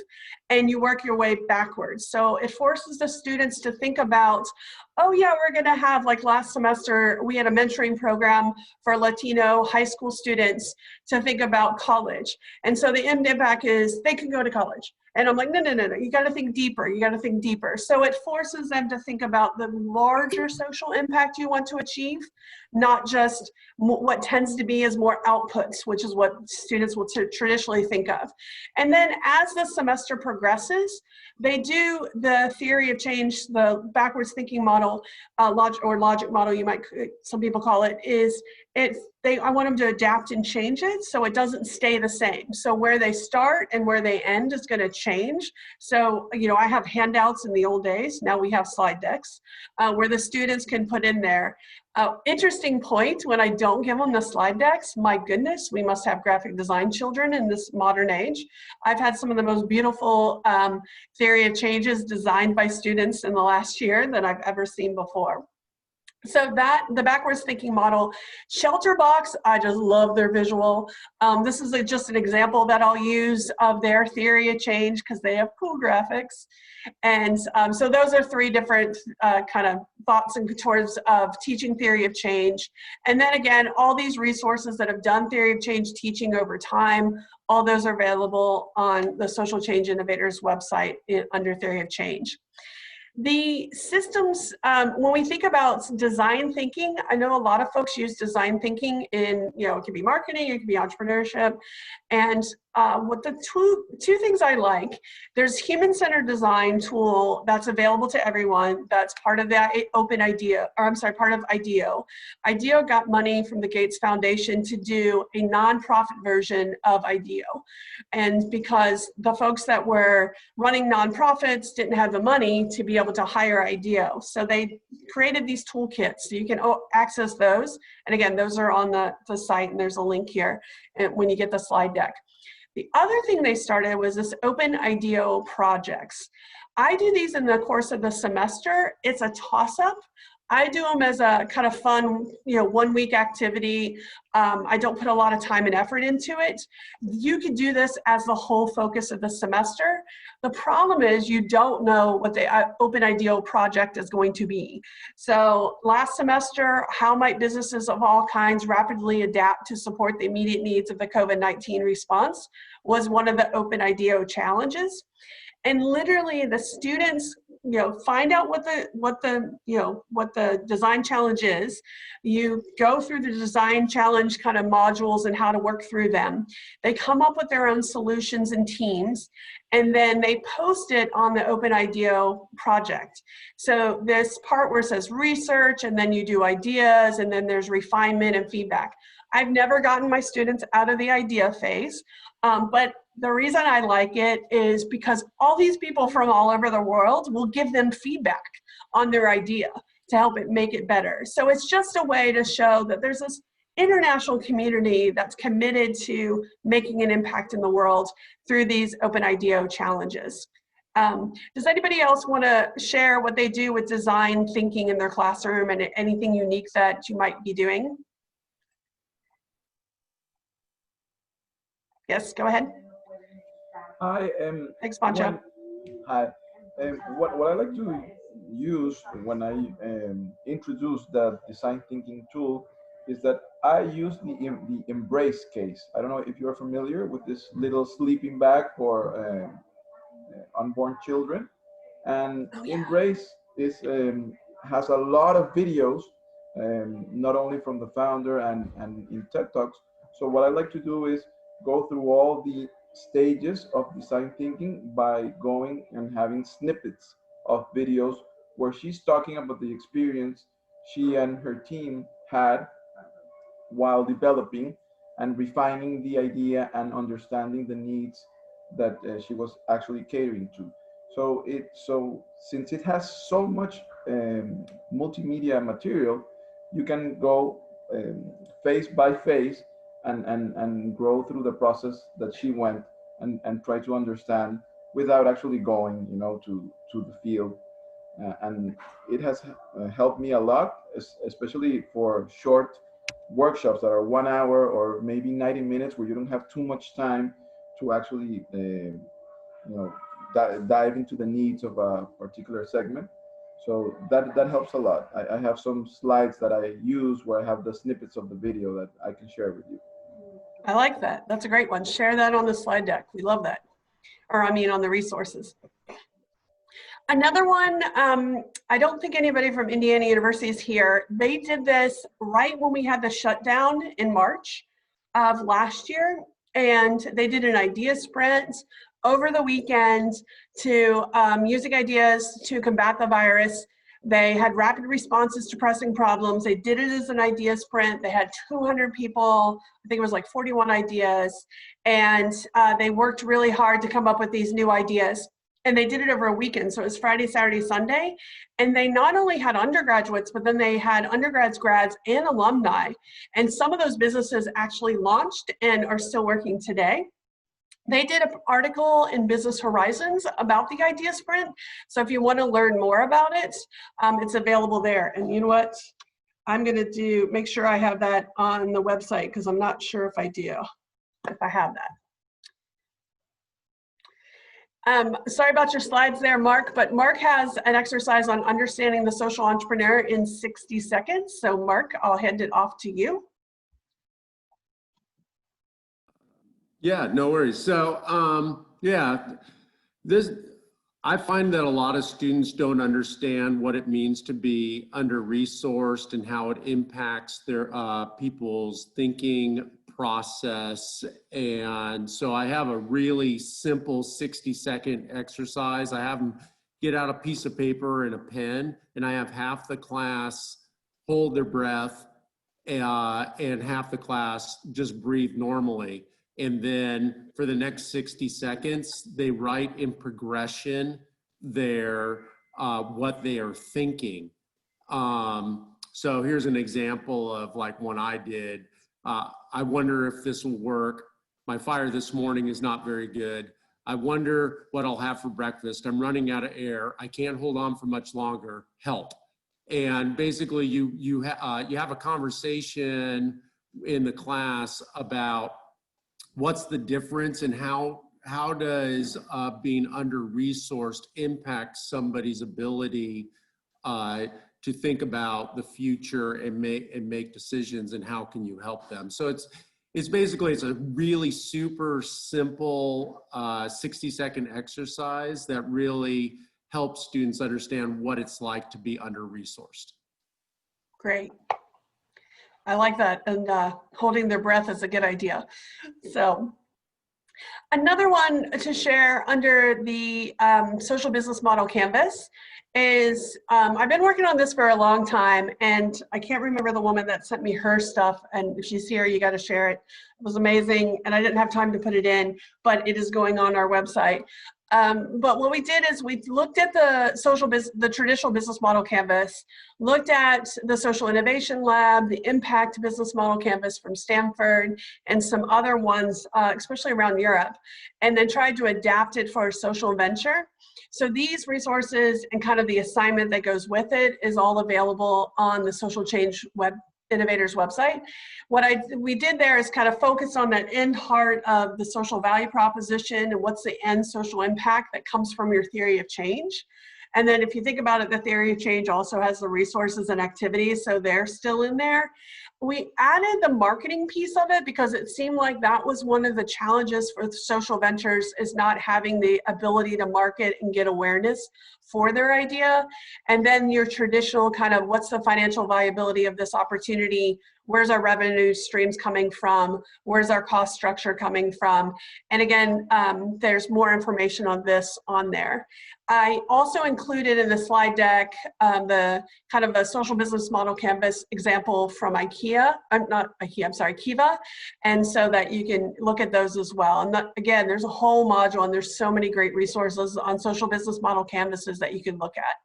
and you work your way backwards. So it forces the students to think about, oh yeah, we're gonna have, like last semester, we had a mentoring program for Latino high school students to think about college. And so the end impact is they can go to college. And I'm like, no, you gotta think deeper, So it forces them to think about the larger social impact you want to achieve, not just what tends to be as more outputs, which is what students will traditionally think of. And then as the semester progresses, they do the theory of change, the backwards thinking model, logic model, some people call it, I want them to adapt and change it so it doesn't stay the same. So where they start and where they end is going to change. So, I have handouts in the old days. Now we have slide decks where the students can put in there. Interesting point, when I don't give them the slide decks, my goodness, we must have graphic design children in this modern age. I've had some of the most beautiful theory of changes designed by students in the last year that I've ever seen before. So the backwards thinking model, Shelter Box, I just love their visual. This is just an example that I'll use of their theory of change because they have cool graphics. And so those are three different kind of thoughts and contours of teaching theory of change. And then again, all these resources that have done theory of change teaching over time, all those are available on the Social Change Innovators website under theory of change. The systems, when we think about design thinking, I know a lot of folks use design thinking in, it could be marketing, it could be entrepreneurship. And what the two things I like, there's human-centered design tool that's available to everyone. That's part of that open idea, or I'm sorry, part of IDEO. IDEO got money from the Gates Foundation to do a nonprofit version of IDEO. And because the folks that were running nonprofits didn't have the money to be able to hire IDEO. So they created these toolkits so you can access those. And again, those are on the site, and there's a link here when you get the slide deck. The other thing they started was this open IDEO projects. I do these in the course of the semester. It's a toss-up. I do them as a kind of fun, 1 week activity. I don't put a lot of time and effort into it. You could do this as the whole focus of the semester. The problem is you don't know what the Open IDEO project is going to be. So last semester, how might businesses of all kinds rapidly adapt to support the immediate needs of the COVID-19 response was one of the Open IDEO challenges. And literally the students, find out what the design challenge is. You go through the design challenge kind of modules and how to work through them. They come up with their own solutions in teams, and then they post it on the Open IDEO project. So this part where it says research, and then you do ideas, and then there's refinement and feedback. I've never gotten my students out of the idea phase, but the reason I like it is because all these people from all over the world will give them feedback on their idea to help it make it better. So it's just a way to show that there's this international community that's committed to making an impact in the world through these Open IDEO challenges. Does anybody else want to share what they do with design thinking in their classroom and anything unique that you might be doing? Yes, go ahead. Hi. Thanks, Pancho. Hi. What I like to use when I introduce that design thinking tool is that I use the embrace case. I don't know if you're familiar with this little sleeping bag for unborn children, and embrace is has a lot of videos, not only from the founder and in TED Talks. So what I like to do is go through all the stages of design thinking by going and having snippets of videos where she's talking about the experience she and her team had while developing and refining the idea and understanding the needs that she was actually catering to. So since it has so much multimedia material, you can go phase by phase and grow through the process that she went and try to understand without actually going, to the field. And it has helped me a lot, especially for short workshops that are 1 hour or maybe 90 minutes, where you don't have too much time to actually dive into the needs of a particular segment. So that helps a lot. I have some slides that I use where I have the snippets of the video that I can share with you. I like that. That's a great one. Share that on the slide deck. We love that. Or I mean on the resources. Another one, I don't think anybody from Indiana University is here. They did this right when we had the shutdown in March of last year, and they did an idea sprint over the weekend to using ideas to combat the virus. They had rapid responses to pressing problems. They did it as an idea sprint. They had 200 people, I think it was like 41 ideas, and they worked really hard to come up with these new ideas. And they did it over a weekend, so it was Friday, Saturday, Sunday. And they not only had undergraduates, but then they had undergrads, grads, and alumni. And some of those businesses actually launched and are still working today. They did an article in Business Horizons about the idea sprint. So if you want to learn more about it, it's available there. And you know what? I'm going to make sure I have that on the website, because I'm not sure if I do, if I have that. Sorry about your slides there, Mark, but Mark has an exercise on understanding the social entrepreneur in 60 seconds. So Mark, I'll hand it off to you. Yeah, no worries. So I find that a lot of students don't understand what it means to be under-resourced and how it impacts their people's thinking process. And so I have a really simple 60-second exercise. I have them get out a piece of paper and a pen, and I have half the class hold their breath and half the class just breathe normally. And then for the next 60 seconds, they write in progression what they are thinking. So here's an example of like one I did. I wonder if this will work. My fire this morning is not very good. I wonder what I'll have for breakfast. I'm running out of air. I can't hold on for much longer. Help. And basically you have a conversation in the class about what's the difference and how does being under-resourced impact somebody's ability to think about the future and make decisions, and how can you help them? So it's basically a really super simple 60-second exercise that really helps students understand what it's like to be under-resourced. Great. I like that, and holding their breath is a good idea. So another one to share under the social business model canvas is, I've been working on this for a long time, and I can't remember the woman that sent me her stuff, and if she's here, you got to share it. It was amazing, and I didn't have time to put it in, but it is going on our website. But what we did is we looked at the traditional business model canvas, looked at the social innovation lab, the impact business model canvas from Stanford, and some other ones, especially around Europe, and then tried to adapt it for social venture. So these resources and kind of the assignment that goes with it is all available on the Social Change Innovators website. What we did there is kind of focus on that end heart of the social value proposition and what's the end social impact that comes from your theory of change. And then if you think about it, the theory of change also has the resources and activities, so they're still in there. We added the marketing piece of it because it seemed like that was one of the challenges for social ventures, is not having the ability to market and get awareness for their idea. And then your traditional kind of, what's the financial viability of this opportunity? Where's our revenue streams coming from? Where's our cost structure coming from? And again, there's more information on this on there. I also included in the slide deck the kind of a social business model canvas example from Kiva, and so that you can look at those as well. And that, again, there's a whole module and there's so many great resources on social business model canvases that you can look at.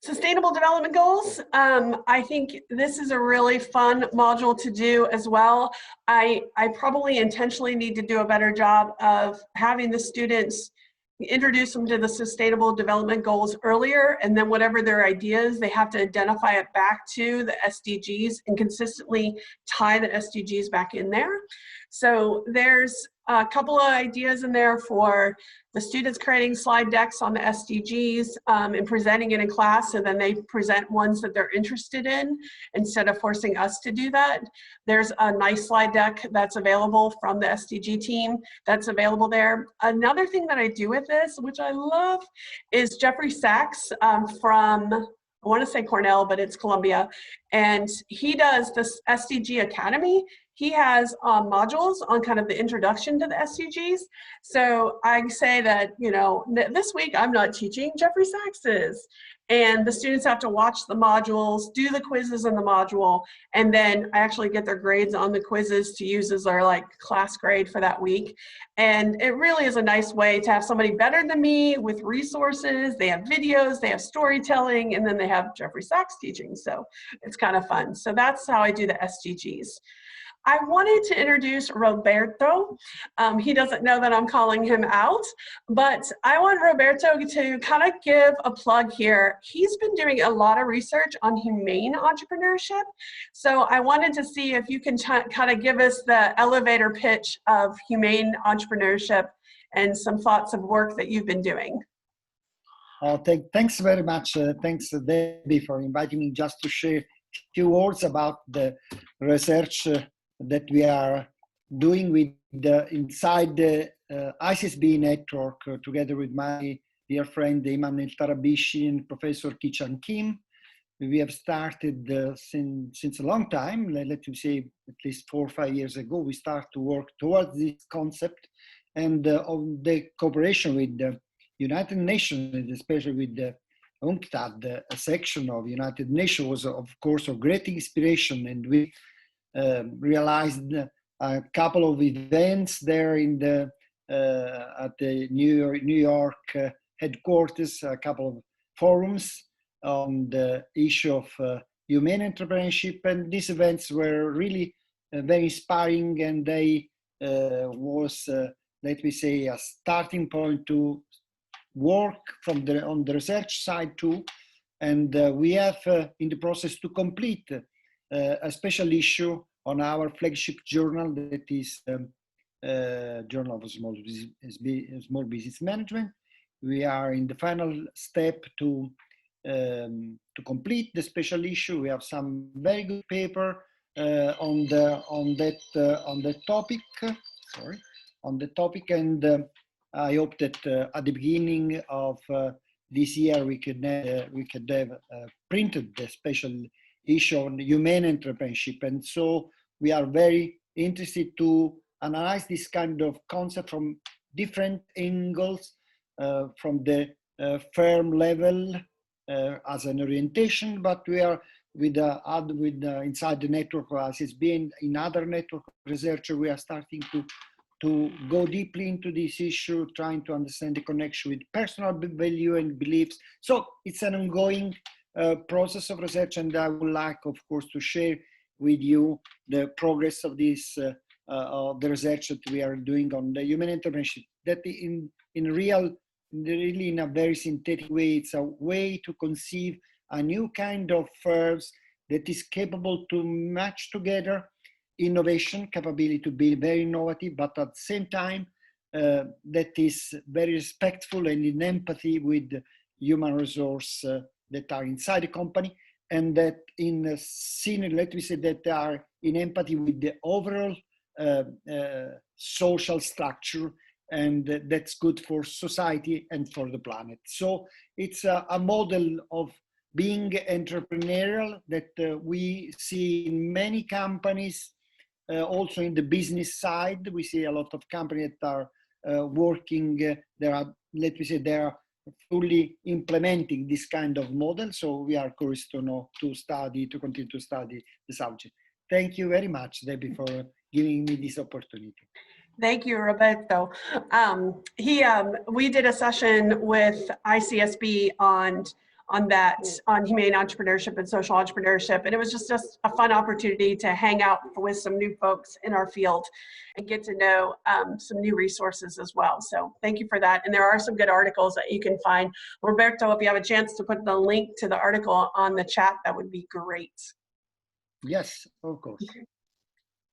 Sustainable development goals. I think this is a really fun module to do as well. I probably intentionally need to do a better job of having the students introduce them to the sustainable development goals earlier, and then whatever their ideas, they have to identify it back to the SDGs and consistently tie the SDGs back in there. So there's a couple of ideas in there for the students creating slide decks on the SDGs and presenting it in class, and then they present ones that they're interested in instead of forcing us to do that. There's a nice slide deck that's available from the SDG team that's available there. Another thing that I do with this, which I love, is Jeffrey Sachs from, I want to say Cornell, but it's Columbia, and he does this SDG Academy. He has modules on kind of the introduction to the SDGs. So I say that, you know, this week I'm not teaching, Jeffrey Sachs is. And the students have to watch the modules, do the quizzes in the module, and then I actually get their grades on the quizzes to use as our like class grade for that week. And it really is a nice way to have somebody better than me with resources. They have videos, they have storytelling, and then they have Jeffrey Sachs teaching. So it's kind of fun. So that's how I do the SDGs. I wanted to introduce Roberto. He doesn't know that I'm calling him out, but I want Roberto to kind of give a plug here. He's been doing a lot of research on humane entrepreneurship. So I wanted to see if you can kind of give us the elevator pitch of humane entrepreneurship and some thoughts of work that you've been doing. Thanks very much. Thanks, Debbie, for inviting me just to share a few words about the research that we are doing with inside the ICSB network together with my dear friend Emmanuel Tarabishi and Professor Kichan Kim. We have started since a long time, let me say at least 4 or 5 years ago, we started to work towards this concept, and of the cooperation with the United Nations, and especially with the UNCTAD section of United Nations was of course of great inspiration, and we realized a couple of events there in the at the New York headquarters, a couple of forums on the issue of humane entrepreneurship, and these events were really very inspiring, and they was let me say a starting point to work from on the research side too, and we have in the process to complete a special issue on our flagship journal, that is Journal of Small Business Management. We are in the final step to complete the special issue. We have some very good paper on that topic. Sorry, on the topic, and I hope that at the beginning of this year we could have printed the special issue on humane entrepreneurship. And so we are very interested to analyze this kind of concept from different angles, from the firm level as an orientation, but we are inside the network as it's been in other network research, we are starting to to go deeply into this issue, trying to understand the connection with personal value and beliefs. So it's an ongoing process of research, and I would like, of course, to share with you the progress of this of the research that we are doing on the human entrepreneurship. That really in a very synthetic way, it's a way to conceive a new kind of firms that is capable to match together innovation, capability to be very innovative, but at the same time that is very respectful and in empathy with human resource that are inside the company, and that in senior, let me say, that are in empathy with the overall social structure, and that's good for society and for the planet. So it's a model of being entrepreneurial that we see in many companies. Also in the business side, we see a lot of companies that are working, they are fully implementing this kind of model. So we are curious to know, to continue to study the subject. Thank you very much, Debbie, for giving me this opportunity. Thank you, Roberto. We did a session with ICSB on humane entrepreneurship and social entrepreneurship, and it was just a fun opportunity to hang out with some new folks in our field and get to know some new resources as well. So thank you for that. And there are some good articles that you can find. Roberto, if you have a chance to put the link to the article on the chat, that would be great. Yes, of course. Okay.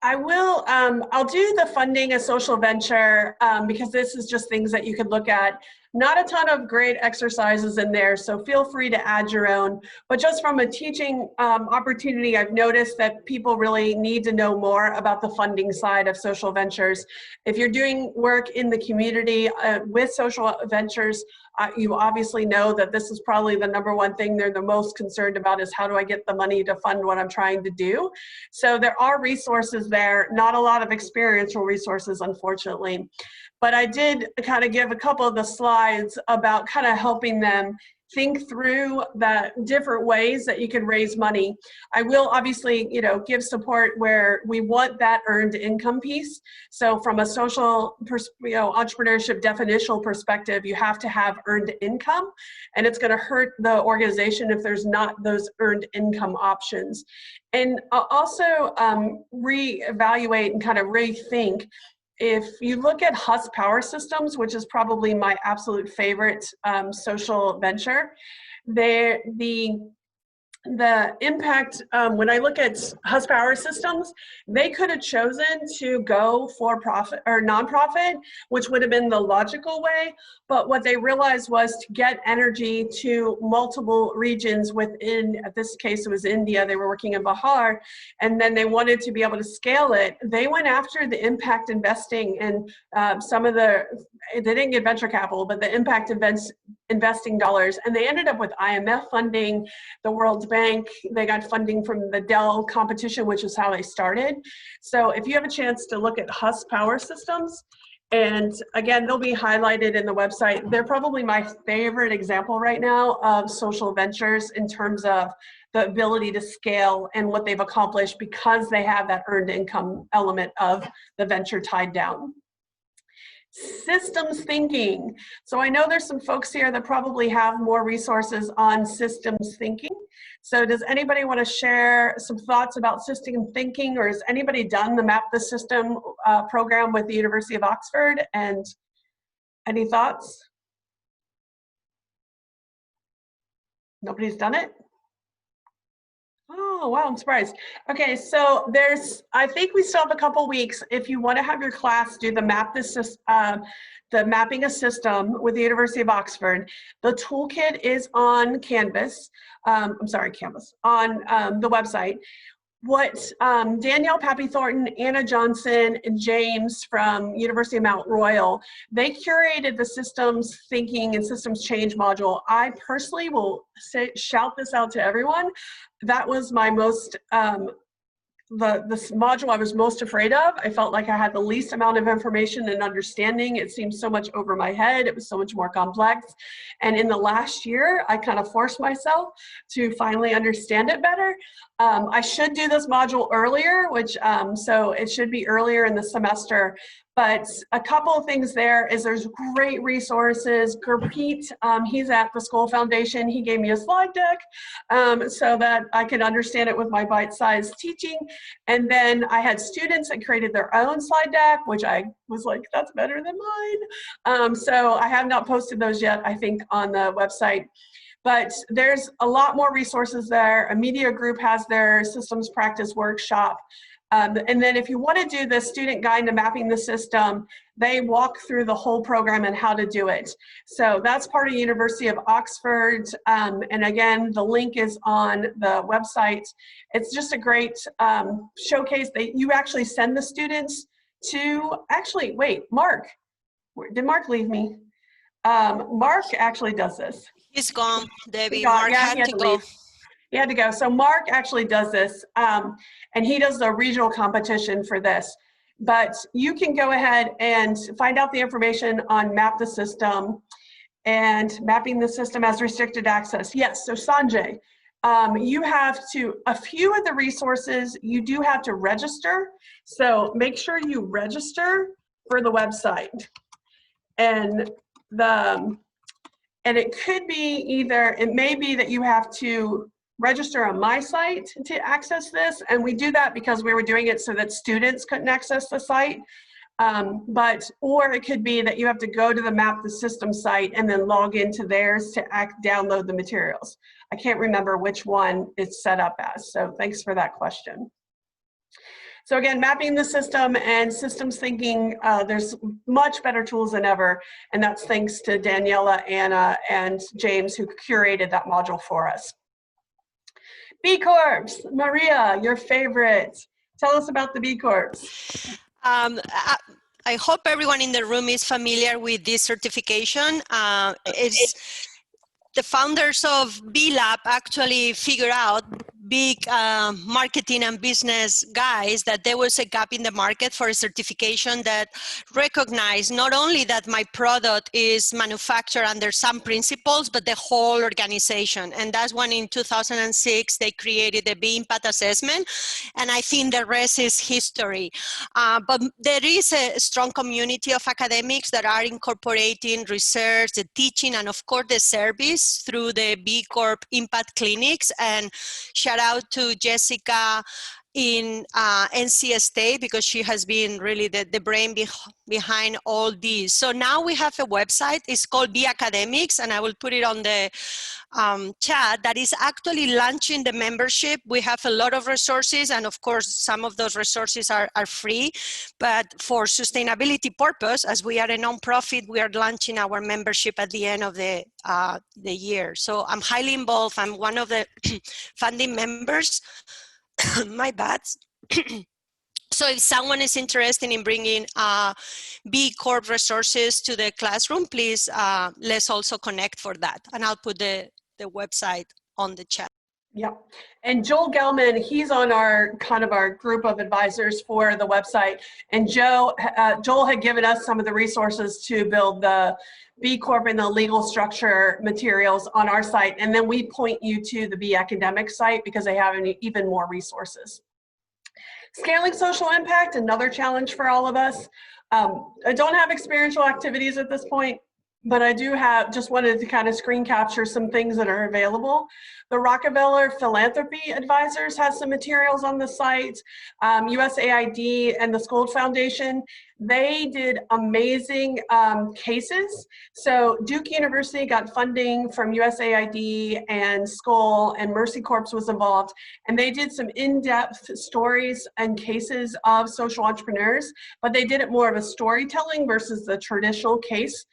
I will, I'll do the funding a social venture because this is just things that you could look at. Not a ton of great exercises in there, so feel free to add your own. But just from a teaching opportunity, I've noticed that people really need to know more about the funding side of social ventures. If you're doing work in the community with social ventures, you obviously know that this is probably the #1 thing they're the most concerned about, is how do I get the money to fund what I'm trying to do? So there are resources there, not a lot of experiential resources, unfortunately. But I did kind of give a couple of the slides about kind of helping them think through the different ways that you can raise money. I will obviously, give support where we want that earned income piece. So from a social, entrepreneurship definitional perspective, you have to have earned income, and it's going to hurt the organization if there's not those earned income options. And also reevaluate and kind of rethink. If you look at Huss Power Systems, which is probably my absolute favorite social venture, the impact, when I look at Huss Power Systems, they could have chosen to go for profit or nonprofit, which would have been the logical way. But what they realized was to get energy to multiple regions within, in this case, it was India. They were working in Bihar, and then they wanted to be able to scale it. They went after the impact investing, and they didn't get venture capital, but the impact investing dollars, and they ended up with IMF funding, the World Bank. They got funding from the Dell competition, which is how they started. So if you have a chance to look at Huss Power Systems, and again, they'll be highlighted in the website. They're probably my favorite example right now of social ventures in terms of the ability to scale and what they've accomplished because they have that earned income element of the venture tied down. Systems thinking. So I know there's some folks here that probably have more resources on systems thinking. So does anybody want to share some thoughts about system thinking, or has anybody done the Map the System program with the University of Oxford? And any thoughts? Nobody's done it? Oh, wow, I'm surprised. Okay, so I think we still have a couple weeks. If you want to have your class do the mapping a system with the University of Oxford, the toolkit is on Canvas, on the website. What Danielle Pappy-Thornton, Anna Johnson, and James from University of Mount Royal, they curated the systems thinking and systems change module. I personally will shout this out to everyone. That was my most, this module I was most afraid of. I felt like I had the least amount of information and understanding. It seemed so much over my head. It was so much more complex. And in the last year, I kind of forced myself to finally understand it better. I should do this module earlier, which, so it should be earlier in the semester. But a couple of things there is there's great resources. Gurpreet, he's at the School Foundation. He gave me a slide deck so that I could understand it with my bite-sized teaching. And then I had students that created their own slide deck, which I was like, that's better than mine. So I have not posted those yet, I think, on the website. But there's a lot more resources there. A media group has their systems practice workshop. And then if you want to do the student guide to mapping the system, they walk through the whole program and how to do it. So that's part of University of Oxford. And again, the link is on the website. It's just a great showcase. You actually send the students to, actually, wait, Mark, did Mark leave me? Mark actually does this. He's gone, Debbie. He got, Mark yeah, had he had to to go. leave. He had to go. So Mark actually does this, and he does the regional competition for this. But you can go ahead and find out the information on Map the System and mapping the system as restricted access. Yes, so Sanjay, you have to, a few of the resources, you do have to register. So make sure you register for the website. And it could be either, it may be that you have to register on my site to access this, and we do that because we were doing it so that students couldn't access the site. Or it could be that you have to go to the Map the System site and then log into theirs to download the materials. I can't remember which one it's set up as, so thanks for that question. So again, mapping the system and systems thinking, there's much better tools than ever, and that's thanks to Daniela, Anna, and James who curated that module for us. B Corps, Maria, your favorite. Tell us about the B Corps. I hope everyone in the room is familiar with this certification. It's the founders of B Lab actually figured out, big marketing and business guys, that there was a gap in the market for a certification that recognized not only that my product is manufactured under some principles, but the whole organization. And that's when in 2006, they created the B Impact Assessment. And I think the rest is history. But there is a strong community of academics that are incorporating research, the teaching, and of course the service through the B Corp Impact Clinics. And shout out to Jessica in NC State, because she has been really the brain behind all these. So now we have a website. It's called B Academics, and I will put it on the chat, that is actually launching the membership. We have a lot of resources, and of course some of those resources are free, but for sustainability purpose, as we are a nonprofit, we are launching our membership at the end of the year. So I'm highly involved. I'm one of the funding members. My bad. So if someone is interested in bringing B Corp resources to the classroom, please let's also connect for that. And I'll put the website on the chat. Yeah, and Joel Gelman, he's on our kind of our group of advisors for the website. And Joel had given us some of the resources to build the B Corp and the legal structure materials on our site. And then we point you to the B Academic site because they have even more resources. Scaling social impact, another challenge for all of us. I don't have experiential activities at this point, but I do have, just wanted to kind of screen capture some things that are available. The Rockefeller Philanthropy Advisors has some materials on the site. USAID and the School Foundation, they did amazing cases. So Duke University got funding from USAID and School, and Mercy Corps was involved. And they did some in-depth stories and cases of social entrepreneurs, but they did it more of a storytelling versus the traditional case.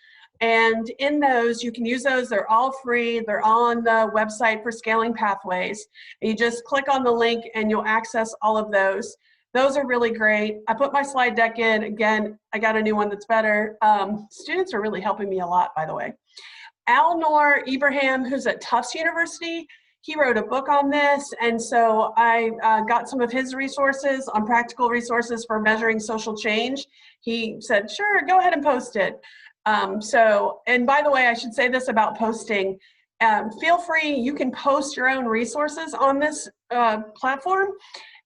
And in those, you can use those. They're all free. They're on the website for Scaling Pathways. You just click on the link and you'll access all of those. Those are really great. I put my slide deck in. Again, I got a new one that's better. Students are really helping me a lot, by the way. Alnor Ibrahim, who's at Tufts University, he wrote a book on this. And so I got some of his resources on practical resources for measuring social change. He said, sure, go ahead and post it. And by the way, I should say this about posting. Feel free, you can post your own resources on this platform.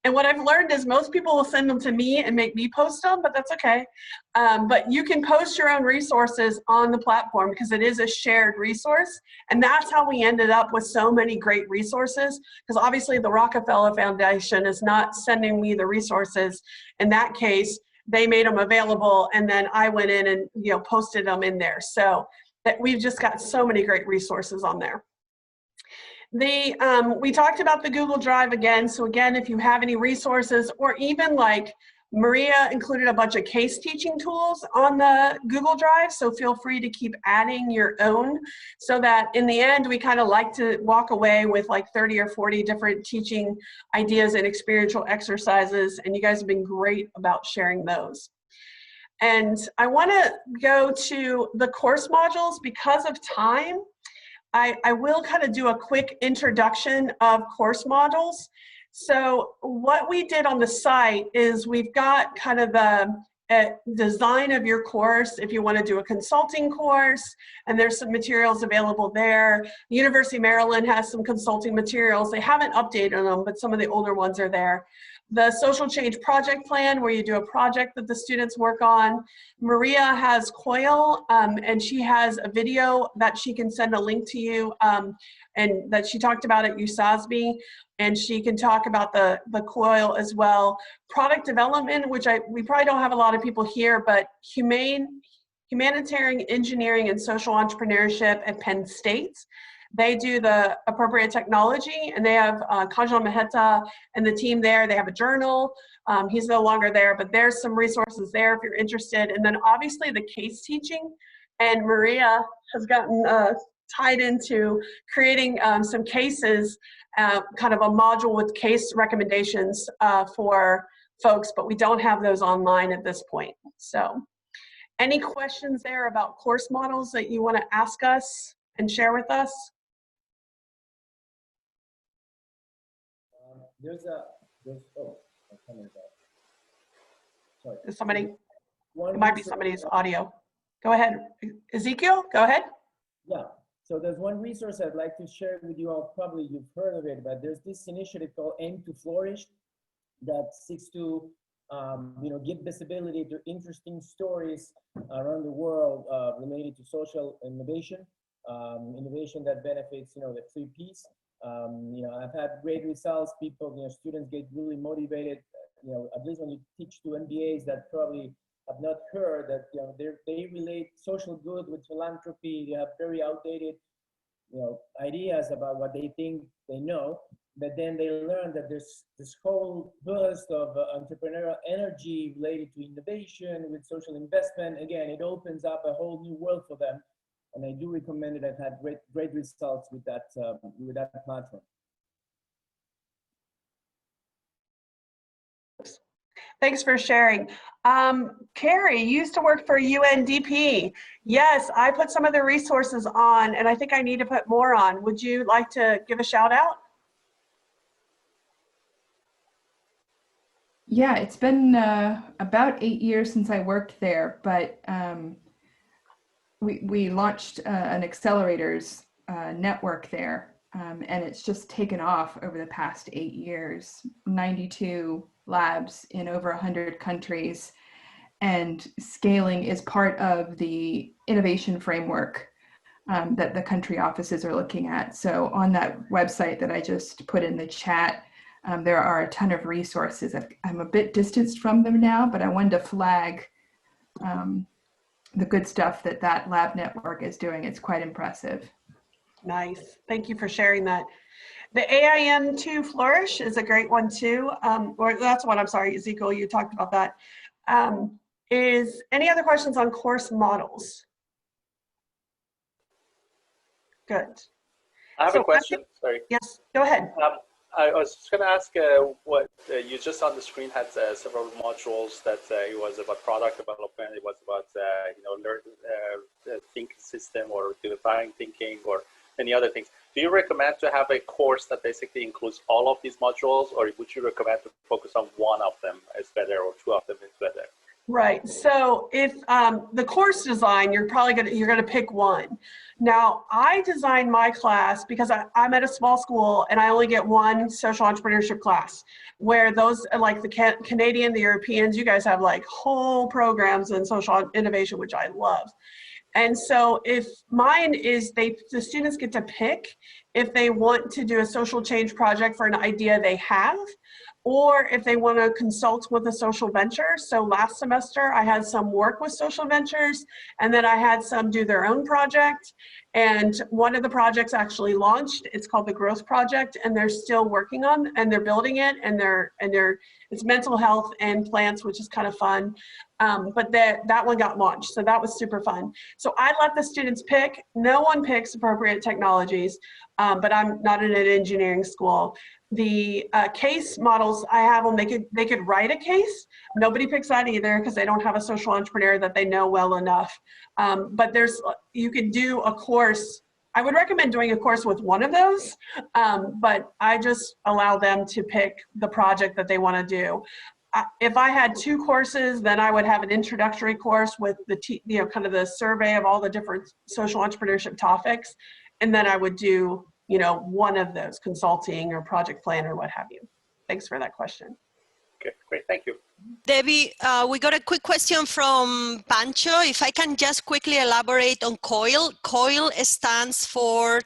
And what I've learned is most people will send them to me and make me post them, but that's okay. But you can post your own resources on the platform because it is a shared resource. And that's how we ended up with so many great resources, because obviously the Rockefeller Foundation is not sending me the resources. In that case, they made them available, and then I went in and posted them in there. So that we've just got so many great resources on there. We talked about the Google Drive again. So again, if you have any resources, or even like Maria included a bunch of case teaching tools on the Google Drive. So feel free to keep adding your own, so that in the end, we kind of like to walk away with like 30 or 40 different teaching ideas and experiential exercises. And you guys have been great about sharing those. And I want to go to the course modules because of time. I will kind of do a quick introduction of course modules. So what we did on the site is we've got kind of the design of your course if you want to do a consulting course, and there's some materials available there. The University of Maryland has some consulting materials. They haven't updated them, but some of the older ones are there. The social change project plan, where you do a project that the students work on. Maria has COIL, and she has a video that she can send a link to you, and that she talked about at USASB, and she can talk about the COIL as well. Product development, which we probably don't have a lot of people here, but humanitarian engineering and social entrepreneurship at Penn State. They do the appropriate technology, and they have Kajal Mehta and the team there. They have a journal. He's no longer there, but there's some resources there if you're interested. And then obviously the case teaching, and Maria has gotten tied into creating some cases, kind of a module with case recommendations for folks, but we don't have those online at this point. So any questions there about course models that you want to ask us and share with us? Oh, my camera's off. Sorry. Is somebody, it might be somebody's audio. Go ahead. Ezekiel, go ahead. Yeah, so there's one resource I'd like to share with you all. Probably you've heard of it, but there's this initiative called Aim to Flourish that seeks to give visibility to interesting stories around the world related to social innovation, innovation that benefits, the 3 Ps. I've had great results. People, students get really motivated. At least when you teach to MBAs that probably have not heard that, they relate social good with philanthropy. They have very outdated, ideas about what they think they know. But then they learn that there's this whole burst of entrepreneurial energy related to innovation with social investment. Again, it opens up a whole new world for them. And I do recommend it. I've had great results with that platform. Thanks for sharing. Carrie, you used to work for UNDP. Yes, I put some of the resources on, and I think I need to put more on. Would you like to give a shout out? Yeah, it's been about 8 years since I worked there, but we launched an accelerators network there, and it's just taken off over the past 8 years. 92 labs in over 100 countries, and scaling is part of the innovation framework that the country offices are looking at. So on that website that I just put in the chat, there are a ton of resources. I'm a bit distanced from them now, but I wanted to flag the good stuff that lab network is doing. It's quite impressive. Nice. Thank you for sharing that. The AIM to Flourish is a great one too. Or that's one, I'm sorry, Ezekiel, you talked about that. Is any other questions on course models? Good. I have a question, sorry. Yes, go ahead. I was just going to ask what you just on the screen had several modules that it was about product development, it was about thinking system or unifying thinking or any other things. Do you recommend to have a course that basically includes all of these modules, or would you recommend to focus on one of them as better or two of them is better? Right. So if the course design, you're gonna pick one. Now, I designed my class because I'm at a small school and I only get one social entrepreneurship class, where those like the Canadian, the Europeans, you guys have like whole programs in social innovation, which I love. And so if mine is the students get to pick if they want to do a social change project for an idea they have, or if they want to consult with a social venture. So last semester I had some work with social ventures, and then I had some do their own project. And one of the projects actually launched. It's called the Growth Project, and they're still working on, and they're building it, and it's mental health and plants, which is kind of fun. But that one got launched, so that was super fun. So I let the students pick. No one picks appropriate technologies, but I'm not in an engineering school. The case models, I have them, they could write a case. Nobody picks that either because they don't have a social entrepreneur that they know well enough. But you could do a course. I would recommend doing a course with one of those, but I just allow them to pick the project that they want to do. If I had two courses, then I would have an introductory course with the kind of the survey of all the different social entrepreneurship topics, and then I would do one of those, consulting or project plan or what have you. Thanks for that question. Okay, great, thank you. Debbie, we got a quick question from Pancho. If I can just quickly elaborate on COIL. COIL stands for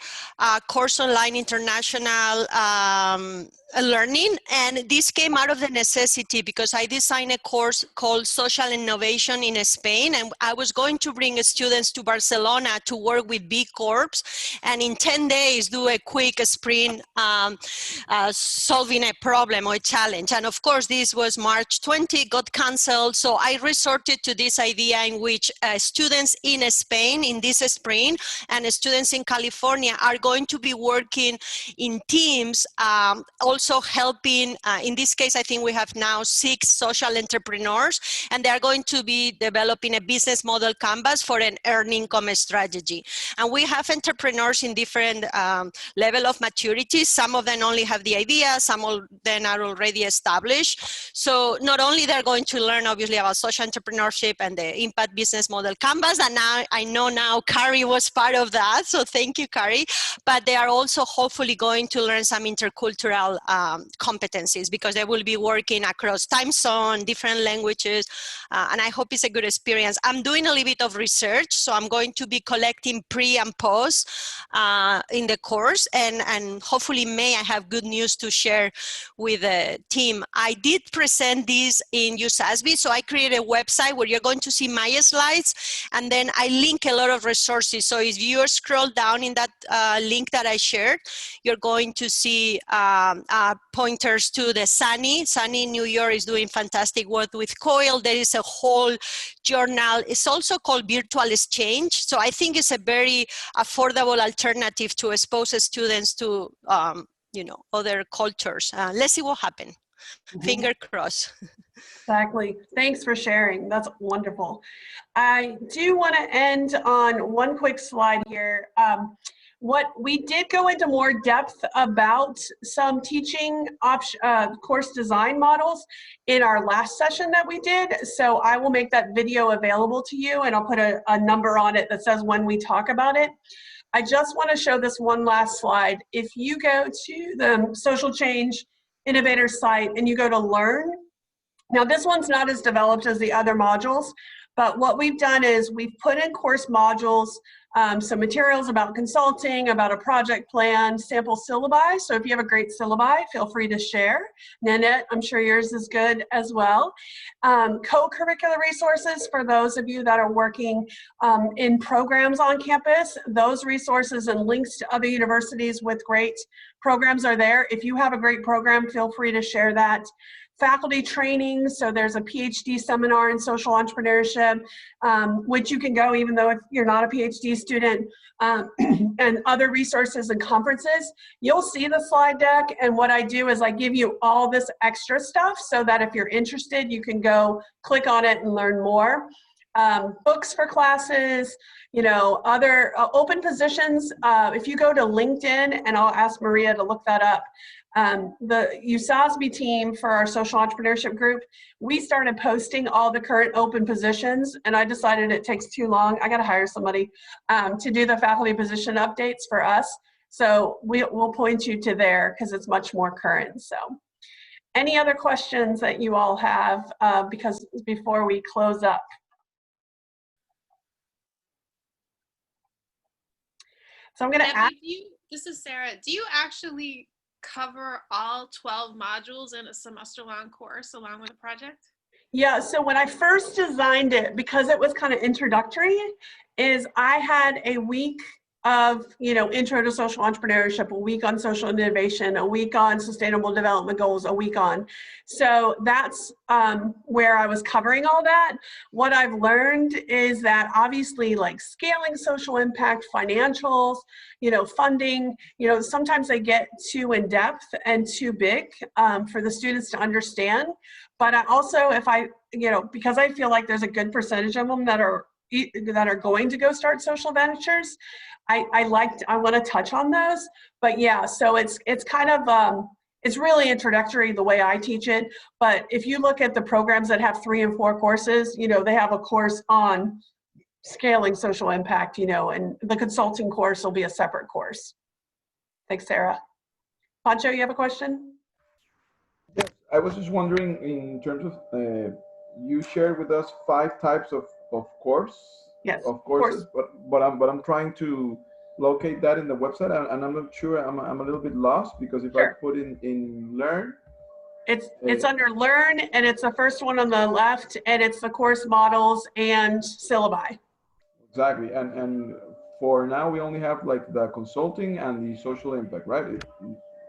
Course Online International Learning, and this came out of the necessity because I designed a course called Social Innovation in Spain, and I was going to bring students to Barcelona to work with B Corps and in 10 days do a quick sprint solving a problem or a challenge. And of course, this was March 20, got canceled. So I resorted to this idea in which students in Spain in this spring and students in California are going to be working in teams, also helping, in this case, I think we have now 6 social entrepreneurs, and they are going to be developing a business model canvas for an earned income strategy. And we have entrepreneurs in different level of maturity. Some of them only have the idea, some of them are already established. So not only they're going to learn obviously about social entrepreneurship and the impact business model canvas, and now I know now Carrie was part of that, so thank you, Carrie, but they are also hopefully going to learn some intercultural competencies because they will be working across time zone, different languages, and I hope it's a good experience. I'm doing a little bit of research, so I'm going to be collecting pre and post in the course, and hopefully May I have good news to share with the team. I did present this in USASB, so I created a website where you're going to see my slides, and then I link a lot of resources. So if you scroll down in that link that I shared, you're going to see pointers to the Sunny. Sunny in New York is doing fantastic work with COIL. There is a whole journal. It's also called Virtual Exchange. So I think it's a very affordable alternative to expose students to other cultures. Let's see what happens. Finger crossed. Exactly. Thanks for sharing. That's wonderful. I do want to end on one quick slide here. What we did go into more depth about some teaching course design models in our last session that we did. So I will make that video available to you, and I'll put a number on it that says when we talk about it. I just want to show this one last slide. If you go to the Social Change Innovators site and you go to Learn, now this one's not as developed as the other modules, but what we've done is we've put in course modules, some materials about consulting, about a project plan, sample syllabi. So if you have a great syllabi, feel free to share. Nanette, I'm sure yours is good as well. Co-curricular resources for those of you that are working in programs on campus. Those resources and links to other universities with great programs are there. If you have a great program, feel free to share that. Faculty training, so there's a PhD seminar in social entrepreneurship, which you can go even though if you're not a PhD student, and other resources and conferences. You'll see the slide deck, and what I do is I give you all this extra stuff so that if you're interested, you can go click on it and learn more. books for classes, you know, other open positions. If you go to LinkedIn, and I'll ask Maria to look that up, the USASB team for our social entrepreneurship group, we started posting all the current open positions, and I decided it takes too long. I got to hire somebody to do the faculty position updates for us. So we'll point you to there because it's much more current. So any other questions that you all have because before we close up? So I'm going to ask. This is Sarah. Do you actually cover all 12 modules in a semester-long course along with a project? Yeah, so when I first designed it, because it was kind of introductory, is I had a week of, you know, intro to social entrepreneurship, a week on social innovation, a week on sustainable development goals, a week on. So that's where I was covering all that. What I've learned is that obviously like scaling social impact, financials, you know, funding, you know, sometimes they get too in depth and too big for the students to understand. But I also, if I, you know, because I feel like there's a good percentage of them that are going to go start social ventures, I want to touch on those. But yeah, so it's kind of, it's really introductory the way I teach it. But if you look at the programs that have 3 and 4 courses, you know, they have a course on scaling social impact, you know, and the consulting course will be a separate course. Thanks, Sarah. Pancho, you have a question? Yes, I was just wondering in terms of, you shared with us 5 types of courses, but I'm trying to locate that in the website, and I'm not sure. I'm a little bit lost because if I put in learn, it's under learn, and it's the first one on the left, and it's the course models and syllabi. Exactly, and for now we only have like the consulting and the social impact, right?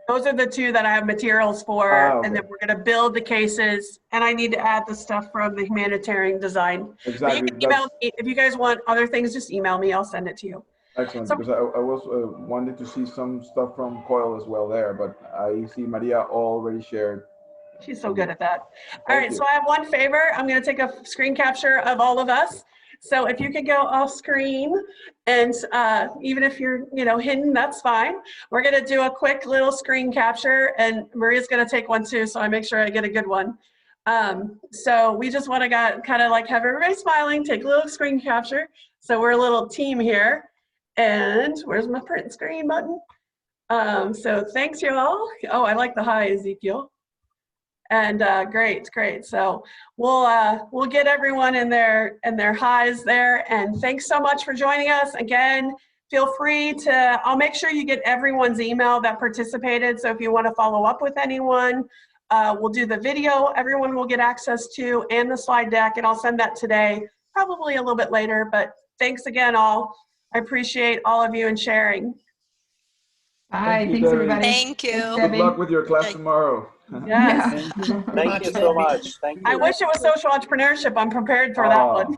Those are the 2 that I have materials for, and then we're going to build the cases, and I need to add the stuff from the humanitarian design. Exactly. But you can email me. If you guys want other things, just email me. I'll send it to you. Excellent, because I was wanted to see some stuff from COIL as well there, but I see Maria already shared. She's so good at that. All right, so I have one favor. I'm going to take a screen capture of all of us. So if you could go off screen, and even if you're, you know, hidden, that's fine. We're going to do a quick little screen capture, and Maria's going to take one too, so I make sure I get a good one. So we just want to kind of like have everybody smiling, take a little screen capture. So we're a little team here. And where's my print screen button? So thanks, you all. Oh, I like the hi, Ezekiel. And great. So we'll get everyone in their highs there. And thanks so much for joining us. Again, feel free to, I'll make sure you get everyone's email that participated. So if you want to follow up with anyone, we'll do the video everyone will get access to and the slide deck, and I'll send that today, probably a little bit later. But thanks again, all. I appreciate all of you and sharing. Bye. Thanks, everybody. Thank you. Good luck with your class tomorrow. Yes. Thank you so much. Thank you. I wish it was social entrepreneurship. I'm prepared for that one.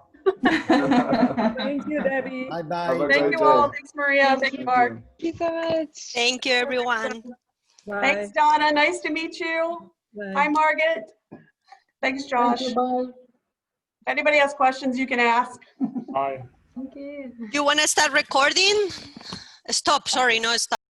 Thank you, Debbie. Bye-bye. Thank you all. Thanks, Maria. Thank you, Mark. Thank you so much. Thank you, everyone. Bye. Thanks, Donna. Nice to meet you. Bye. Hi, Margaret. Thanks, Josh. Thank you, bye. If anybody has questions, you can ask. Bye. Thank you. You want to start recording? Stop. Sorry, no, stop.